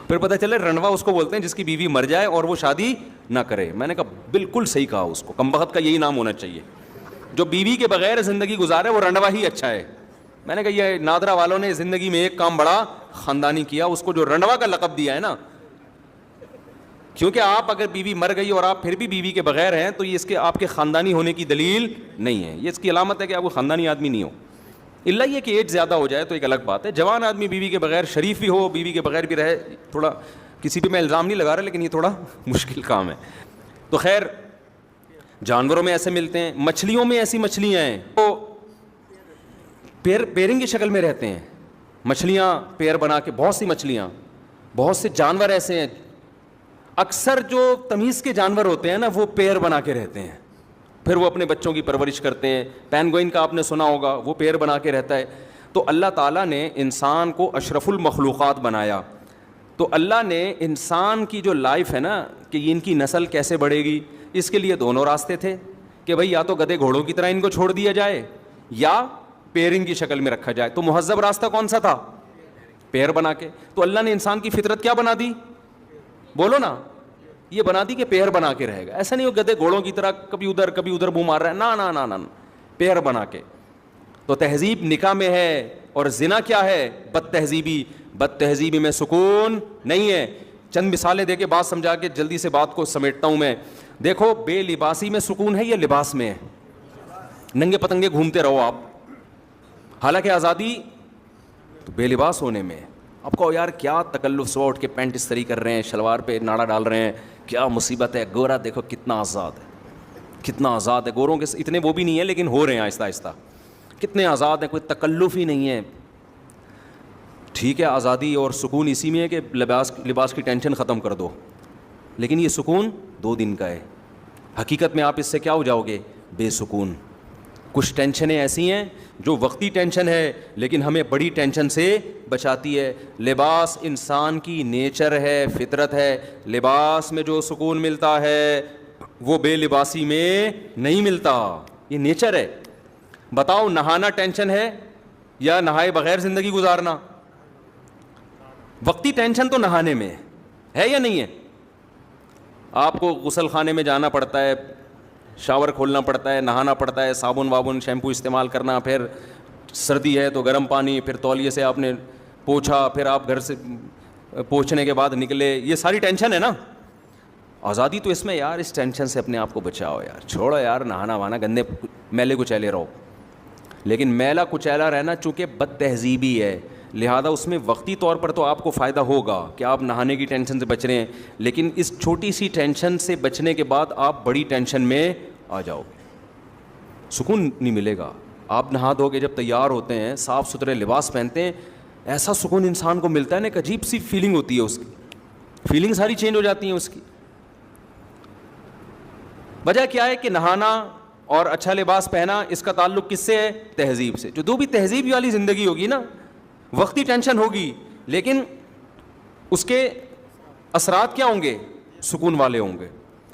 پھر پتہ چلے رنڈوا اس کو بولتے ہیں جس کی بیوی مر جائے اور وہ شادی نہ کرے. میں نے کہا بالکل صحیح کہا, اس کو کمبخت کا یہی نام ہونا چاہیے. جو بیوی کے بغیر زندگی گزارے وہ رنڈوا ہی اچھا ہے. میں نے کہا یہ نادرا والوں نے زندگی میں ایک کام بڑا خاندانی کیا, اس کو جو رنڈوا کا لقب دیا ہے نا, کیونکہ آپ اگر بیوی مر گئی اور آپ پھر بھی بیوی کے بغیر ہیں تو یہ اس کے آپ کے خاندانی ہونے کی دلیل نہیں ہے, یہ اس کی علامت ہے کہ آپ کو خاندانی آدمی نہیں ہو. اللہ یہ کہ ایج زیادہ ہو جائے تو ایک الگ بات ہے. جوان آدمی بیوی کے بغیر شریف بھی ہو, بیوی کے بغیر بھی رہے, تھوڑا کسی پہ میں الزام نہیں لگا رہا لیکن یہ تھوڑا مشکل کام ہے. تو خیر جانوروں میں ایسے ملتے ہیں, مچھلیوں میں ایسی مچھلیاں ہیں تو پیرنگ کی شکل میں رہتے ہیں. مچھلیاں پیر بنا کے, بہت سی مچھلیاں, بہت سے جانور ایسے ہیں. اکثر جو تمیز کے جانور ہوتے ہیں نا وہ پیر بنا کے رہتے ہیں, پھر وہ اپنے بچوں کی پرورش کرتے ہیں. پینگوئن کا آپ نے سنا ہوگا, وہ پیر بنا کے رہتا ہے. تو اللہ تعالیٰ نے انسان کو اشرف المخلوقات بنایا. تو اللہ نے انسان کی جو لائف ہے نا کہ ان کی نسل کیسے بڑھے گی, اس کے لیے دونوں راستے تھے کہ بھئی یا تو گدھے گھوڑوں کی طرح ان کو چھوڑ دیا جائے یا پیرنگ کی شکل میں رکھا جائے. تو مہذب راستہ کون سا تھا؟ پیر بنا کے. تو اللہ نے انسان کی فطرت کیا بنا دی, بولو نا, یہ بنا دی کہ پیر بنا کے رہے گا. ایسا نہیں ہو گدے گھوڑوں کی طرح کبھی ادھر منہ مار رہا ہے, نا نا نا نا, پیر بنا کے. تو تہذیب نکاح میں ہے, اور زنا کیا ہے؟ بد تہذیبی. بد تہذیبی میں سکون نہیں ہے. چند مثالیں دے کے بات سمجھا کے جلدی سے بات کو سمیٹتا ہوں میں. دیکھو, بے لباسی میں سکون ہے یا لباس میں ہے؟ ننگے پتنگے گھومتے رہو آپ, حالانکہ آزادی تو بے لباس ہونے میں. آپ کو یار کیا تکلف, صبح اٹھ کے پینٹ استری کر رہے ہیں, شلوار پہ ناڑا ڈال رہے ہیں, کیا مصیبت ہے. گورا دیکھو کتنا آزاد ہے, کتنا آزاد ہے. گوروں کے اتنے وہ بھی نہیں ہے لیکن ہو رہے ہیں آہستہ آہستہ. کتنے آزاد ہیں, کوئی تکلف ہی نہیں ہے. ٹھیک ہے, آزادی اور سکون اسی میں ہے کہ لباس کی ٹینشن ختم کر دو, لیکن یہ سکون 2 دن کا ہے. حقیقت میں آپ اس سے کیا ہو جاؤ گے؟ بے سکون. کچھ ٹینشنیں ایسی ہیں جو وقتی ٹینشن ہے لیکن ہمیں بڑی ٹینشن سے بچاتی ہے. لباس انسان کی نیچر ہے, فطرت ہے. لباس میں جو سکون ملتا ہے وہ بے لباسی میں نہیں ملتا, یہ نیچر ہے. بتاؤ, نہانا ٹینشن ہے یا نہائے بغیر زندگی گزارنا؟ وقتی ٹینشن تو نہانے میں ہے یا نہیں ہے؟ آپ کو غسل خانے میں جانا پڑتا ہے, شاور کھولنا پڑتا ہے, نہانا پڑتا ہے, صابن وابن شیمپو استعمال کرنا, پھر سردی ہے تو گرم پانی, پھر تولیے سے آپ نے پوچھا, پھر آپ گھر سے پوچھنے کے بعد نکلے. یہ ساری ٹینشن ہے نا. آزادی تو اس میں یار, اس ٹینشن سے اپنے آپ کو بچاؤ یار, چھوڑو یار نہانا وہانا, گندے میلے کچیلے رہو. لیکن میلا کچیلا رہنا چونکہ بد تہذیبی ہے, لہذا اس میں وقتی طور پر تو آپ کو فائدہ ہوگا کہ آپ نہانے کی ٹینشن سے بچ رہے ہیں, لیکن اس چھوٹی سی ٹینشن سے بچنے کے بعد آپ بڑی ٹینشن میں آ جاؤ گے, سکون نہیں ملے گا. آپ نہا دھو کے جب تیار ہوتے ہیں, صاف ستھرے لباس پہنتے ہیں, ایسا سکون انسان کو ملتا ہے نا, ایک عجیب سی فیلنگ ہوتی ہے, اس کی فیلنگ ساری چینج ہو جاتی ہیں اس کی. وجہ کیا ہے کہ نہانا اور اچھا لباس پہنا, اس کا تعلق کس سے ہے؟ تہذیب سے. جو بھی تہذیب والی زندگی ہوگی نا, وقتی ٹینشن ہوگی لیکن اس کے اثرات کیا ہوں گے؟ سکون والے ہوں گے.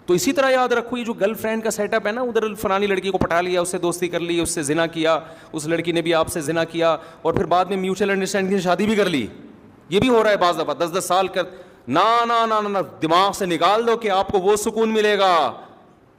تو اسی طرح یاد رکھو, یہ جو گرل فرینڈ کا سیٹ اپ ہے نا, ادھر فلانی لڑکی کو پٹا لیا, اس سے دوستی کر لی, اس سے زنا کیا, اس لڑکی نے بھی آپ سے زنا کیا, اور پھر بعد میں میوچل انڈرسٹینڈنگ سے شادی بھی کر لی. یہ بھی ہو رہا ہے بعض دفعہ, 10 سال کر. نا نا نا نا, دماغ سے نکال دو کہ آپ کو وہ سکون ملے گا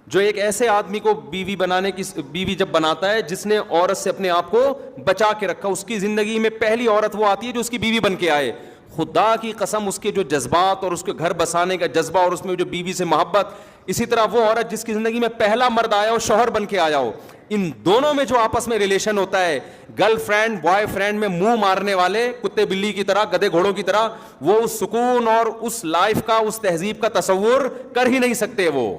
جو ایک ایسے آدمی کو بیوی بنانے کی, بیوی جب بناتا ہے جس نے عورت سے اپنے آپ کو بچا کے رکھا. اس کی زندگی میں پہلی عورت وہ آتی ہے جو اس کی بیوی بن کے آئے. خدا کی قسم, اس کے جو جذبات اور اس کے گھر بسانے کا جذبہ اور اس میں جو بیوی سے محبت, اسی طرح وہ عورت جس کی زندگی میں پہلا مرد آیا ہو, شوہر بن کے آیا ہو, ان دونوں میں جو آپس میں ریلیشن ہوتا ہے, گرل فرینڈ بوائے فرینڈ میں منہ مارنے والے کتے بلی کی طرح, گدے گھوڑوں کی طرح, وہ اس سکون اور اس لائف کا, اس تہذیب کا تصور کر ہی نہیں سکتے. وہ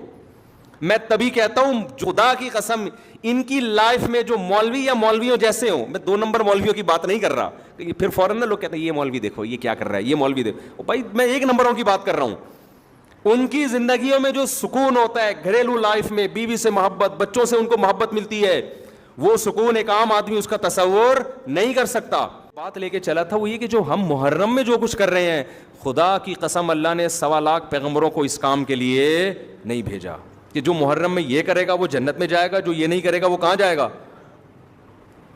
میں تبھی کہتا ہوں, خدا کی قسم, ان کی لائف میں جو مولوی یا مولویوں جیسے ہوں, میں 2 نمبر مولویوں کی بات نہیں کر رہا, پھر فوراً نا لوگ کہتے ہیں یہ مولوی دیکھو یہ کیا کر رہا ہے, یہ مولوی دیکھو. بھائی میں 1 نمبروں کی بات کر رہا ہوں. ان کی زندگیوں میں جو سکون ہوتا ہے گھریلو لائف میں, بیوی سے محبت, بچوں سے ان کو محبت ملتی ہے, وہ سکون ایک عام آدمی اس کا تصور نہیں کر سکتا. بات لے کے چلا تھا وہ یہ کہ جو ہم محرم میں جو کچھ کر رہے ہیں, خدا کی قسم اللہ نے 1.25 لاکھ پیغمبروں کو اس کام کے لیے نہیں بھیجا کہ جو محرم میں یہ کرے گا وہ جنت میں جائے گا, جو یہ نہیں کرے گا وہ کہاں جائے گا؟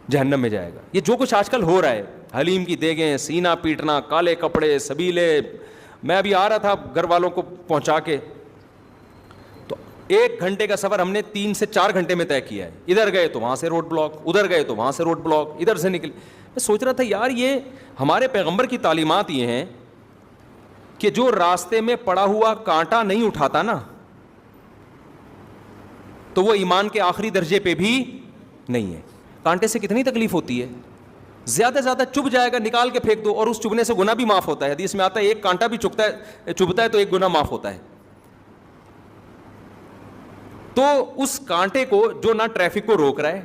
جہنم میں جائے گا. یہ جو کچھ آج کل ہو رہا ہے, حلیم کی دیگیں, سینہ پیٹنا, کالے کپڑے, سبیلے. میں ابھی آ رہا تھا گھر والوں کو پہنچا کے, تو 1 گھنٹے کا سفر ہم نے 3 سے 4 گھنٹے میں طے کیا ہے. ادھر گئے تو وہاں سے روڈ بلاک, ادھر گئے تو وہاں سے روڈ بلاک, ادھر سے نکلے. میں سوچ رہا تھا یار یہ ہمارے پیغمبر کی تعلیمات یہ ہیں کہ جو راستے میں پڑا ہوا کانٹا نہیں اٹھاتا نا, تو وہ ایمان کے آخری درجے پہ بھی نہیں ہے. کانٹے سے کتنی تکلیف ہوتی ہے, زیادہ سے زیادہ چبھ جائے گا, نکال کے پھینک دو, اور اس چبھنے سے گناہ بھی معاف ہوتا ہے. حدیث میں آتا ہے 1 کانٹا بھی چبھتا ہے تو 1 گناہ معاف ہوتا ہے. تو اس کانٹے کو جو نہ ٹریفک کو روک رہا ہے,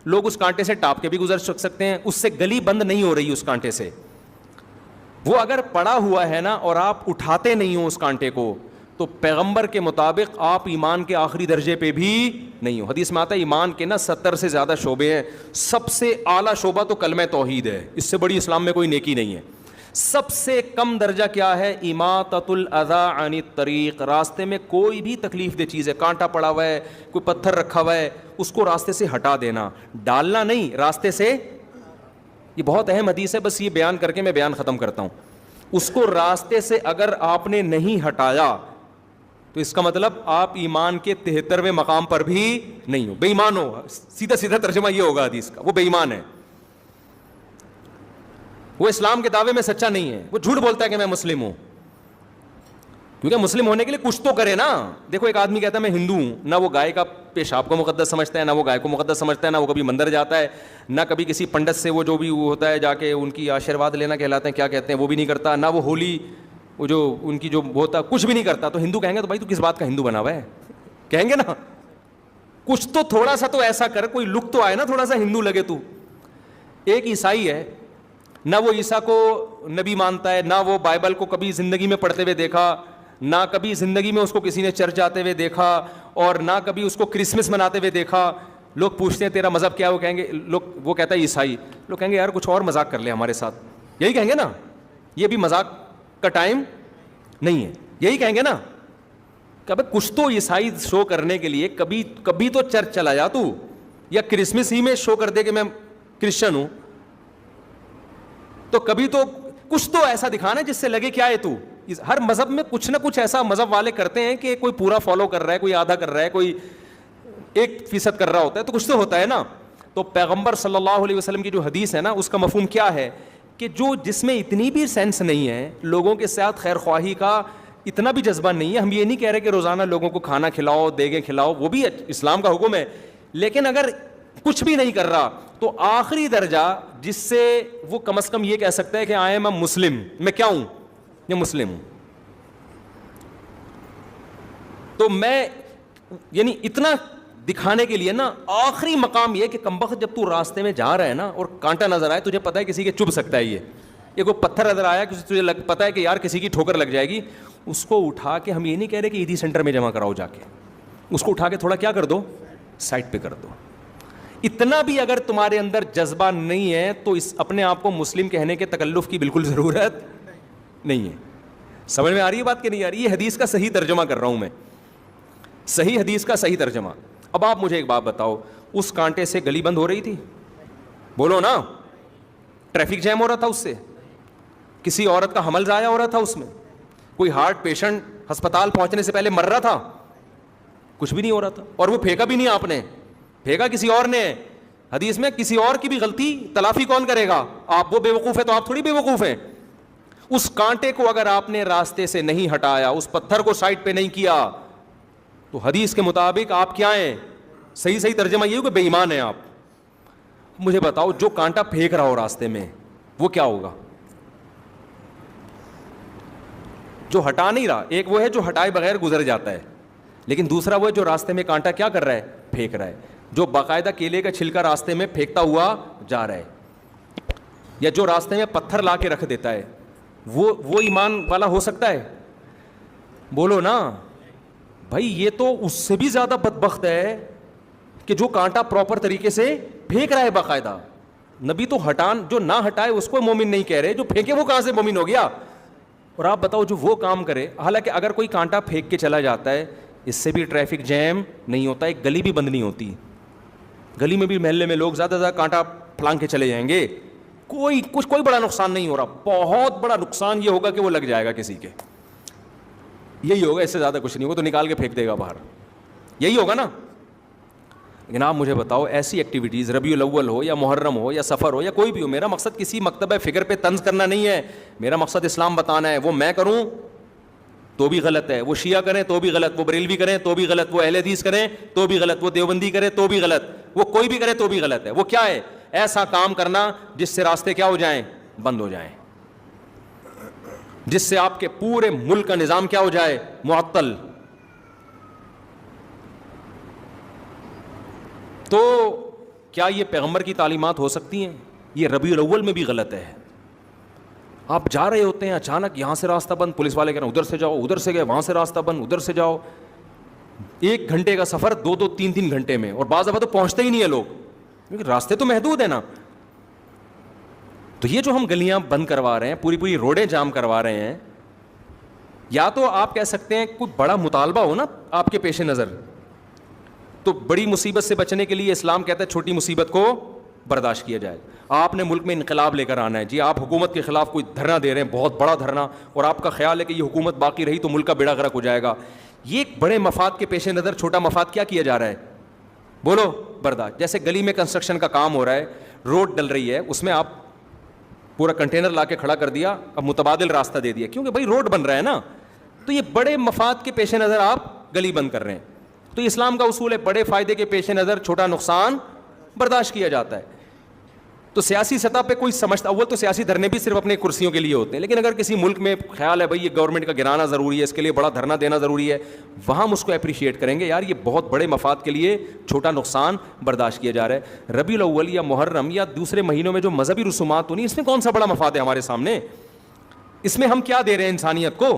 لوگ اس کانٹے سے ٹاپ کے بھی گزر سکتے ہیں, اس سے گلی بند نہیں ہو رہی اس کانٹے سے. وہ اگر پڑا ہوا ہے نا اور آپ اٹھاتے نہیں ہو اس کانٹے کو, تو پیغمبر کے مطابق آپ ایمان کے آخری درجے پہ بھی نہیں ہو. حدیث میں آتا ہے ایمان کے نا 70 سے زیادہ شعبے ہیں, سب سے اعلیٰ شعبہ تو کلمہ توحید ہے, اس سے بڑی اسلام میں کوئی نیکی نہیں ہے. سب سے کم درجہ کیا ہے؟ اماطۃ الاذی عن الطریق, راستے میں کوئی بھی تکلیف دہ چیز ہے, کانٹا پڑا ہوا ہے, کوئی پتھر رکھا ہوا ہے, اس کو راستے سے ہٹا دینا, ڈالنا نہیں, راستے سے. یہ بہت اہم حدیث ہے, بس یہ بیان کر کے میں بیان ختم کرتا ہوں. اس کو راستے سے اگر آپ نے نہیں ہٹایا تو اس کا مطلب آپ ایمان کے 73ویں مقام پر بھی نہیں ہو, بے ایمان ہو. سیدھا سیدھا ترجمہ یہ ہوگا حدیث کا, وہ بے ایمان ہے, وہ اسلام کے دعوے میں سچا نہیں ہے, وہ جھوٹ بولتا ہے کہ میں مسلم ہوں. کیونکہ مسلم ہونے کے لیے کچھ تو کرے نا. دیکھو ایک آدمی کہتا ہے میں ہندو ہوں, نہ وہ گائے کا پیشاب کو مقدس سمجھتا ہے, نہ وہ گائے کو مقدس سمجھتا ہے, نہ وہ کبھی مندر جاتا ہے, نہ کبھی کسی پنڈت سے وہ جو بھی ہوتا ہے جا کے ان کی آشیرواد لینا کہلاتے ہیں, کیا کہتے ہیں, وہ بھی نہیں کرتا, نہ وہ ہولی وہ جو ان کی جو ہوتا ہے کچھ بھی نہیں کرتا. تو ہندو کہیں گے تو بھائی تو کس بات کا ہندو بنا ہوا ہے, کہیں گے نا. کچھ تو تھوڑا سا تو ایسا کر, کوئی لک تو آئے نا, تھوڑا سا ہندو لگے تو. ایک عیسائی ہے, نہ وہ عیسیٰ کو نبی مانتا ہے, نہ وہ بائبل کو کبھی زندگی میں پڑھتے ہوئے دیکھا, نہ کبھی زندگی میں اس کو کسی نے چرچ جاتے ہوئے دیکھا, اور نہ کبھی اس کو کرسمس مناتے ہوئے دیکھا. لوگ پوچھتے ہیں تیرا مذہب کیا ہے, وہ کہیں گے وہ کہتا ہے عیسائی. لوگ کہیں گے یار کچھ اور مذاق کر لے ہمارے ساتھ, یہی کہیں گے نا, یہ بھی مذاق کا ٹائم نہیں ہے, یہی کہیں گے نا کہ ابے کچھ تو عیسائی شو کرنے کے لیے کبھی تو چرچ چلا جا تو, یا کرسمس ہی میں شو کر دے کہ میں کرسچن ہوں, تو کبھی تو کچھ تو ایسا دکھانا جس سے لگے کیا ہے تو. ہر مذہب میں کچھ نہ کچھ ایسا مذہب والے کرتے ہیں کہ کوئی پورا فالو کر رہا ہے, کوئی آدھا کر رہا ہے, کوئی 1% کر رہا ہوتا ہے, تو کچھ تو ہوتا ہے نا. تو پیغمبر صلی اللہ علیہ وسلم کی جو حدیث ہے نا, اس کا مفہوم کیا ہے کہ جس میں اتنی بھی سینس نہیں ہے, لوگوں کے ساتھ خیر خواہی کا اتنا بھی جذبہ نہیں ہے. ہم یہ نہیں کہہ رہے کہ روزانہ لوگوں کو کھانا کھلاؤ, دیگیں کھلاؤ, وہ بھی اسلام کا حکم ہے, لیکن اگر کچھ بھی نہیں کر رہا تو آخری درجہ جس سے وہ کم از کم یہ کہہ سکتا ہے کہ آئی ایم اے مسلم, میں کیا ہوں, یہ مسلم ہوں. تو میں یعنی اتنا دکھانے کے لیے نا, آخری مقام یہ کہ کمبخت جب تو راستے میں جا رہا ہے نا اور کانٹا نظر آئے, تجھے پتا ہے کسی کے چبھ سکتا ہے, یہ کوئی پتھر نظر آیا تجھے پتا ہے کہ یار کسی کی ٹھوکر لگ جائے گی, اس کو اٹھا کے, ہم یہ نہیں کہہ رہے کہ عیدی سینٹر میں جمع کراؤ جا کے, اس کو اٹھا کے تھوڑا کیا کر دو, سائڈ پہ کر دو. اتنا بھی اگر تمہارے اندر جذبہ نہیں ہے تو اس اپنے آپ کو مسلم کہنے کے تکلف کی بالکل ضرورت نہیں ہے. سمجھ میں آ رہی ہے بات کہ نہیں آ رہی؟ یہ حدیث کا صحیح ترجمہ کر رہا ہوں میں, صحیح حدیث کا صحیح ترجمہ. اب آپ مجھے ایک بات بتاؤ, اس کانٹے سے گلی بند ہو رہی تھی؟ بولو نا. ٹریفک جیم ہو رہا تھا اس سے؟ کسی عورت کا حمل ضائع ہو رہا تھا اس میں؟ کوئی ہارٹ پیشنٹ ہسپتال پہنچنے سے پہلے مر رہا تھا؟ کچھ بھی نہیں ہو رہا تھا. اور وہ پھینکا بھی نہیں آپ نے, پھینکا کسی اور نے. حدیث میں کسی اور کی بھی غلطی تلافی کون کرے گا؟ آپ. وہ بے وقوف ہے تو آپ تھوڑی بے وقوف ہیں. اس کانٹے کو اگر آپ نے راستے سے نہیں ہٹایا, اس پتھر کو سائڈ پہ نہیں کیا, تو حدیث کے مطابق آپ کیا ہیں؟ صحیح ترجمہ یہ ہو کہ بے ایمان ہیں آپ. مجھے بتاؤ, جو کانٹا پھینک رہا ہو راستے میں وہ کیا ہوگا؟ جو ہٹا نہیں رہا, ایک وہ ہے جو ہٹائے بغیر گزر جاتا ہے, لیکن دوسرا وہ ہے جو راستے میں کانٹا کیا کر رہا ہے, پھینک رہا ہے, جو باقاعدہ کیلے کا چھلکا راستے میں پھینکتا ہوا جا رہا ہے, یا جو راستے میں پتھر لا کے رکھ دیتا ہے, وہ ایمان والا ہو سکتا ہے؟ بولو نا بھائی. یہ تو اس سے بھی زیادہ بدبخت ہے کہ جو کانٹا پراپر طریقے سے پھینک رہا ہے باقاعدہ. نبی تو جو نہ ہٹائے اس کو مومن نہیں کہہ رہے, جو پھینکے وہ کہاں سے مومن ہو گیا؟ اور آپ بتاؤ جو وہ کام کرے, حالانکہ اگر کوئی کانٹا پھینک کے چلا جاتا ہے اس سے بھی ٹریفک جیم نہیں ہوتا, ایک گلی بھی بند نہیں ہوتی. گلی میں بھی محلے میں لوگ زیادہ زیادہ کانٹا پھلانگ کے چلے جائیں گے, کوئی بڑا نقصان نہیں ہو رہا. بہت بڑا نقصان یہ ہوگا کہ وہ لگ جائے گا کسی کے, یہی ہوگا, اس سے زیادہ کچھ نہیں ہوگا, تو نکال کے پھینک دے گا باہر, یہی ہوگا نا. لیکن آپ مجھے بتاؤ, ایسی ایکٹیویٹیز ربیع الاول ہو یا محرم ہو یا سفر ہو یا کوئی بھی ہو, میرا مقصد کسی مکتبہ فکر پہ طنز کرنا نہیں ہے, میرا مقصد اسلام بتانا ہے. وہ میں کروں تو بھی غلط ہے, وہ شیعہ کریں تو بھی غلط, وہ بریلوی کریں تو بھی غلط, وہ اہل حدیث کریں تو بھی غلط, وہ دیوبندی کرے تو بھی غلط, وہ کوئی بھی کرے تو بھی غلط ہے. وہ کیا ہے؟ ایسا کام کرنا جس سے راستے کیا ہو جائیں, بند ہو جائیں, جس سے آپ کے پورے ملک کا نظام کیا ہو جائے, معطل. تو کیا یہ پیغمبر کی تعلیمات ہو سکتی ہیں؟ یہ ربیع الاول میں بھی غلط ہے. آپ جا رہے ہوتے ہیں, اچانک یہاں سے راستہ بند, پولیس والے کہہ رہے ہیں ادھر سے جاؤ, ادھر سے گئے وہاں سے راستہ بند, ادھر سے جاؤ. 1 گھنٹے کا سفر 2-3 گھنٹے میں, اور بعض دفعہ تو پہنچتے ہی نہیں ہیں لوگ, کیونکہ راستے تو محدود ہیں نا. تو یہ جو ہم گلیاں بند کروا رہے ہیں, پوری روڈیں جام کروا رہے ہیں, یا تو آپ کہہ سکتے ہیں کوئی بڑا مطالبہ ہو نا آپ کے پیش نظر, تو بڑی مصیبت سے بچنے کے لیے اسلام کہتا ہے چھوٹی مصیبت کو برداشت کیا جائے. آپ نے ملک میں انقلاب لے کر آنا ہے جی, آپ حکومت کے خلاف کوئی دھرنا دے رہے ہیں, بہت بڑا دھرنا, اور آپ کا خیال ہے کہ یہ حکومت باقی رہی تو ملک کا بیڑا غرق ہو جائے گا, یہ ایک بڑے مفاد کے پیش نظر چھوٹا مفاد کیا کیا جا رہا ہے؟ بولو برداشت. جیسے گلی میں کنسٹرکشن کا کام ہو رہا ہے, روڈ ڈل رہی ہے, اس میں آپ پورا کنٹینر لا کے کھڑا کر دیا, اب متبادل راستہ دے دیا, کیونکہ بھائی روڈ بن رہا ہے نا, تو یہ بڑے مفاد کے پیش نظر آپ گلی بند کر رہے ہیں. تو اسلام کا اصول ہے بڑے فائدے کے پیش نظر چھوٹا نقصان برداشت کیا جاتا ہے. تو سیاسی سطح پہ کوئی سمجھتا, اول تو سیاسی دھرنے بھی صرف اپنے کرسیوں کے لیے ہوتے ہیں, لیکن اگر کسی ملک میں خیال ہے بھائی یہ گورنمنٹ کا گرانا ضروری ہے, اس کے لیے بڑا دھرنا دینا ضروری ہے, وہاں ہم اس کو اپریشیٹ کریں گے, یار یہ بہت بڑے مفاد کے لیے چھوٹا نقصان برداشت کیا جا رہا ہے. ربیع الاول یا محرم یا دوسرے مہینوں میں جو مذہبی رسومات ہونی, اس میں کون سا بڑا مفاد ہے ہمارے سامنے؟ اس میں ہم کیا دے رہے ہیں انسانیت کو؟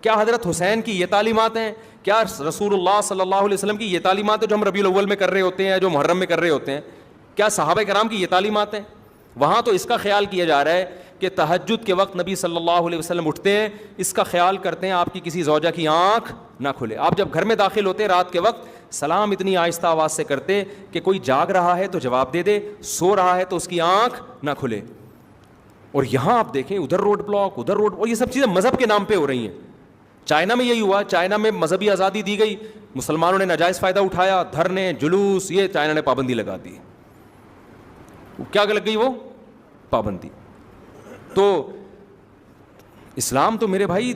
کیا حضرت حسین کی یہ تعلیمات ہیں؟ کیا رسول اللہ صلی اللہ علیہ وسلم کی یہ تعلیمات ہیں جو ہم ربیع الاول میں کر رہے ہوتے ہیں, جو محرم میں کر رہے ہوتے ہیں؟ کیا صحابہ کرام کی یہ تعلیمات ہیں؟ وہاں تو اس کا خیال کیا جا رہا ہے کہ تہجد کے وقت نبی صلی اللہ علیہ وسلم اٹھتے ہیں, اس کا خیال کرتے ہیں آپ کی کسی زوجہ کی آنکھ نہ کھلے. آپ جب گھر میں داخل ہوتے رات کے وقت, سلام اتنی آہستہ آواز سے کرتے کہ کوئی جاگ رہا ہے تو جواب دے دے, سو رہا ہے تو اس کی آنکھ نہ کھلے. اور یہاں آپ دیکھیں ادھر روڈ بلاک, ادھر روڈ, اور یہ سب چیزیں مذہب کے نام پہ ہو رہی ہیں. چائنا میں یہی ہوا, چائنا میں مذہبی آزادی دی گئی, مسلمانوں نے ناجائز فائدہ اٹھایا, دھرنے جلوس, یہ چائنا نے پابندی لگا دی. کیا لگ گئی وہ پابندی؟ تو اسلام تو میرے بھائی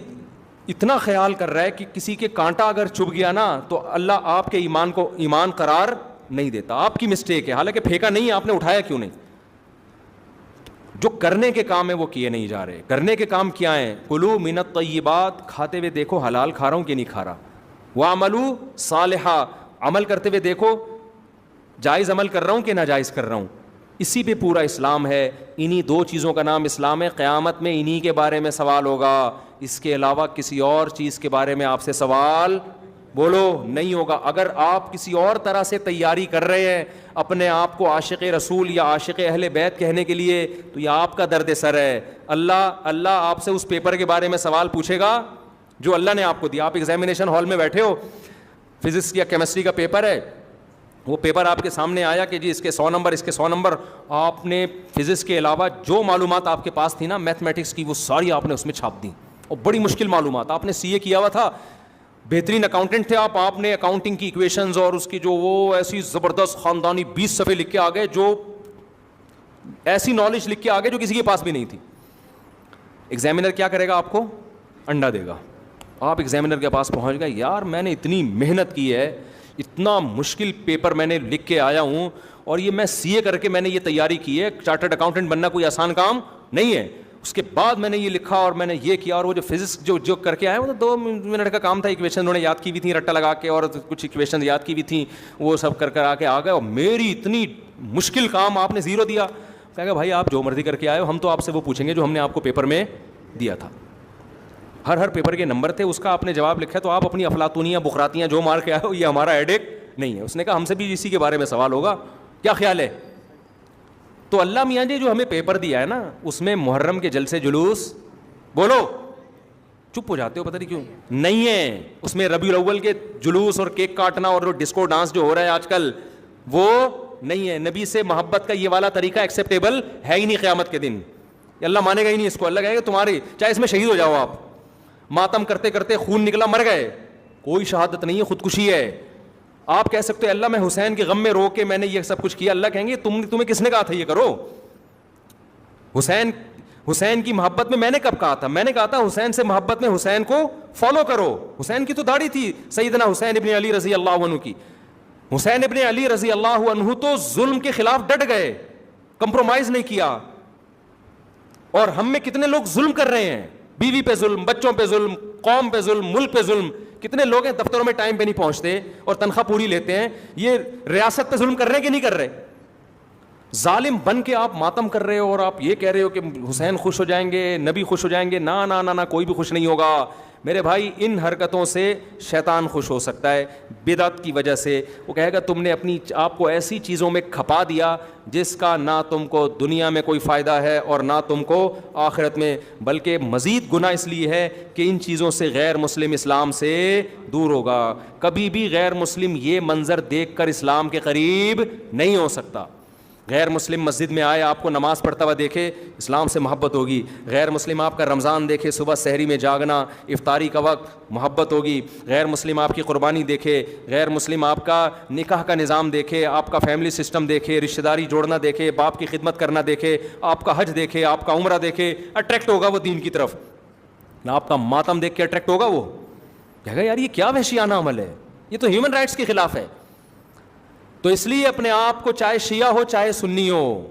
اتنا خیال کر رہا ہے کہ کسی کے کانٹا اگر چبھ گیا نا تو اللہ آپ کے ایمان کو ایمان قرار نہیں دیتا. آپ کی مسٹیک ہے, حالانکہ پھینکا نہیں ہے, آپ نے اٹھایا کیوں نہیں؟ جو کرنے کے کام ہیں وہ کیے نہیں جا رہے. کرنے کے کام کیا ہیں؟ کلوا من الطیبات, کھاتے ہوئے دیکھو حلال کھا رہا ہوں کہ نہیں کھا رہا. واعملوا صالحا, عمل کرتے ہوئے دیکھو جائز عمل کر رہا ہوں کہ ناجائز کر رہا ہوں. اسی پہ پورا اسلام ہے. انہی دو چیزوں کا نام اسلام ہے. قیامت میں انہی کے بارے میں سوال ہوگا, اس کے علاوہ کسی اور چیز کے بارے میں آپ سے سوال بولو نہیں ہوگا. اگر آپ کسی اور طرح سے تیاری کر رہے ہیں اپنے آپ کو عاشق رسول یا عاشق اہل بیت کہنے کے لیے, تو یہ آپ کا درد سر ہے. اللہ آپ سے اس پیپر کے بارے میں سوال پوچھے گا جو اللہ نے آپ کو دیا. آپ ایگزامینیشن ہال میں بیٹھے ہو, فزکس یا کیمسٹری کا پیپر ہے, وہ پیپر آپ کے سامنے آیا کہ جی اس کے 100 نمبر, اس کے 100 نمبر. آپ نے فزکس کے علاوہ جو معلومات آپ کے پاس تھی نا میتھمیٹکس کی, وہ ساری آپ نے اس میں چھاپ دی, اور بڑی مشکل معلومات. آپ نے سی اے کیا ہوا تھا, بہترین اکاؤنٹنٹ تھے آپ نے اکاؤنٹنگ کی ایکویشنز اور اس کی جو وہ ایسی زبردست خاندانی 20 صفحے لکھ کے آ گئے, جو ایسی نالج لکھ کے آ گئے جو کسی کے پاس بھی نہیں تھی. ایگزامینر کیا کرے گا؟ آپ کو انڈا دے گا. آپ ایگزامینر کے پاس پہنچ گئے, یار میں نے اتنی محنت کی ہے, اتنا مشکل پیپر میں نے لکھ کے آیا ہوں, اور یہ میں سی اے کر کے میں نے یہ تیاری کی ہے. چارٹرڈ اکاؤنٹنٹ بننا کوئی آسان کام نہیں ہے. اس کے بعد میں نے یہ لکھا اور میں نے یہ کیا, اور وہ جو فزکس جو کر کے آئے وہ تو 2 منٹ کا کام تھا. ایکویشن انہوں نے یاد کی ہوئی تھیں رٹا لگا کے, اور کچھ ایکویشن یاد کی ہوئی تھیں, وہ سب کر آ کے آ گئے. اور میری اتنی مشکل کام آپ نے 0 دیا. کہا کہ بھائی آپ جو مرضی کر کے آئے ہو, ہم تو آپ سے وہ پوچھیں گے جو ہم نے آپ کو پیپر میں دیا تھا. ہر پیپر کے نمبر تھے, اس کا آپ نے جواب لکھا, تو آپ اپنی افلاطونیاں بخراتیاں جو مار کے آئے ہو, یہ ہمارا ہیڈیک نہیں ہے. اس نے کہا ہم سے بھی اسی کے بارے میں سوال ہوگا, کیا خیال ہے؟ تو اللہ میاں جی جو ہمیں پیپر دیا ہے نا, اس میں محرم کے جلسے جلوس, بولو چپ ہو جاتے ہو پتہ نہیں کیوں, نہیں ہے. اس میں ربیع الاول کے جلوس اور کیک کاٹنا اور ڈسکو ڈانس جو ہو رہا ہے آج کل, وہ نہیں ہے. نبی سے محبت کا یہ والا طریقہ ایکسیپٹیبل ہے ہی نہیں قیامت کے دن. اللہ مانے گا ہی نہیں اس کو. اللہ کہے گا تمہاری چاہے اس میں شہید ہو جاؤ آپ, ماتم کرتے کرتے خون نکلا مر گئے, کوئی شہادت نہیں ہے, خودکشی ہے. آپ کہہ سکتے ہیں اللہ میں حسین کے غم میں رو کے میں نے یہ سب کچھ کیا. اللہ کہیں گے تمہیں کس نے کہا تھا یہ کرو؟ حسین کی محبت میں نے کب کہا تھا؟ میں نے کہا تھا حسین سے محبت میں حسین کو فالو کرو. حسین کی تو داڑھی تھی سیدنا حسین ابن علی رضی اللہ عنہ کی. حسین ابن علی رضی اللہ عنہ تو ظلم کے خلاف ڈٹ گئے, کمپرومائز نہیں کیا. اور ہم میں کتنے لوگ ظلم کر رہے ہیں, بیوی پہ ظلم, بچوں پہ ظلم, قوم پہ ظلم, ملک پہ ظلم. کتنے لوگ ہیں دفتروں میں ٹائم پہ نہیں پہنچتے اور تنخواہ پوری لیتے ہیں, یہ ریاست پہ ظلم کر رہے ہیں کہ نہیں کر رہے؟ ظالم بن کے آپ ماتم کر رہے ہو اور آپ یہ کہہ رہے ہو کہ حسین خوش ہو جائیں گے, نبی خوش ہو جائیں گے. نا نا نا نا, کوئی بھی خوش نہیں ہوگا میرے بھائی. ان حرکتوں سے شیطان خوش ہو سکتا ہے, بدعت کی وجہ سے. وہ کہے گا تم نے اپنی آپ کو ایسی چیزوں میں کھپا دیا جس کا نہ تم کو دنیا میں کوئی فائدہ ہے اور نہ تم کو آخرت میں, بلکہ مزید گناہ اس لیے ہے کہ ان چیزوں سے غیر مسلم اسلام سے دور ہوگا. کبھی بھی غیر مسلم یہ منظر دیکھ کر اسلام کے قریب نہیں ہو سکتا. غیر مسلم مسجد میں آئے آپ کو نماز پڑھتا ہوا دیکھے, اسلام سے محبت ہوگی. غیر مسلم آپ کا رمضان دیکھے, صبح سحری میں جاگنا, افطاری کا وقت, محبت ہوگی. غیر مسلم آپ کی قربانی دیکھے, غیر مسلم آپ کا نکاح کا نظام دیکھے, آپ کا فیملی سسٹم دیکھے, رشتہ داری جوڑنا دیکھے, باپ کی خدمت کرنا دیکھے, آپ کا حج دیکھے, آپ کا عمرہ دیکھے, اٹریکٹ ہوگا وہ دین کی طرف. نہ آپ کا ماتم دیکھ کے اٹریکٹ ہوگا, وہ کہے گا یار یہ کیا وحشیانہ عمل ہے, یہ تو ہیومن رائٹس کے خلاف ہے. تو اس لیے اپنے آپ کو, چاہے شیعہ ہو چاہے سنی ہو,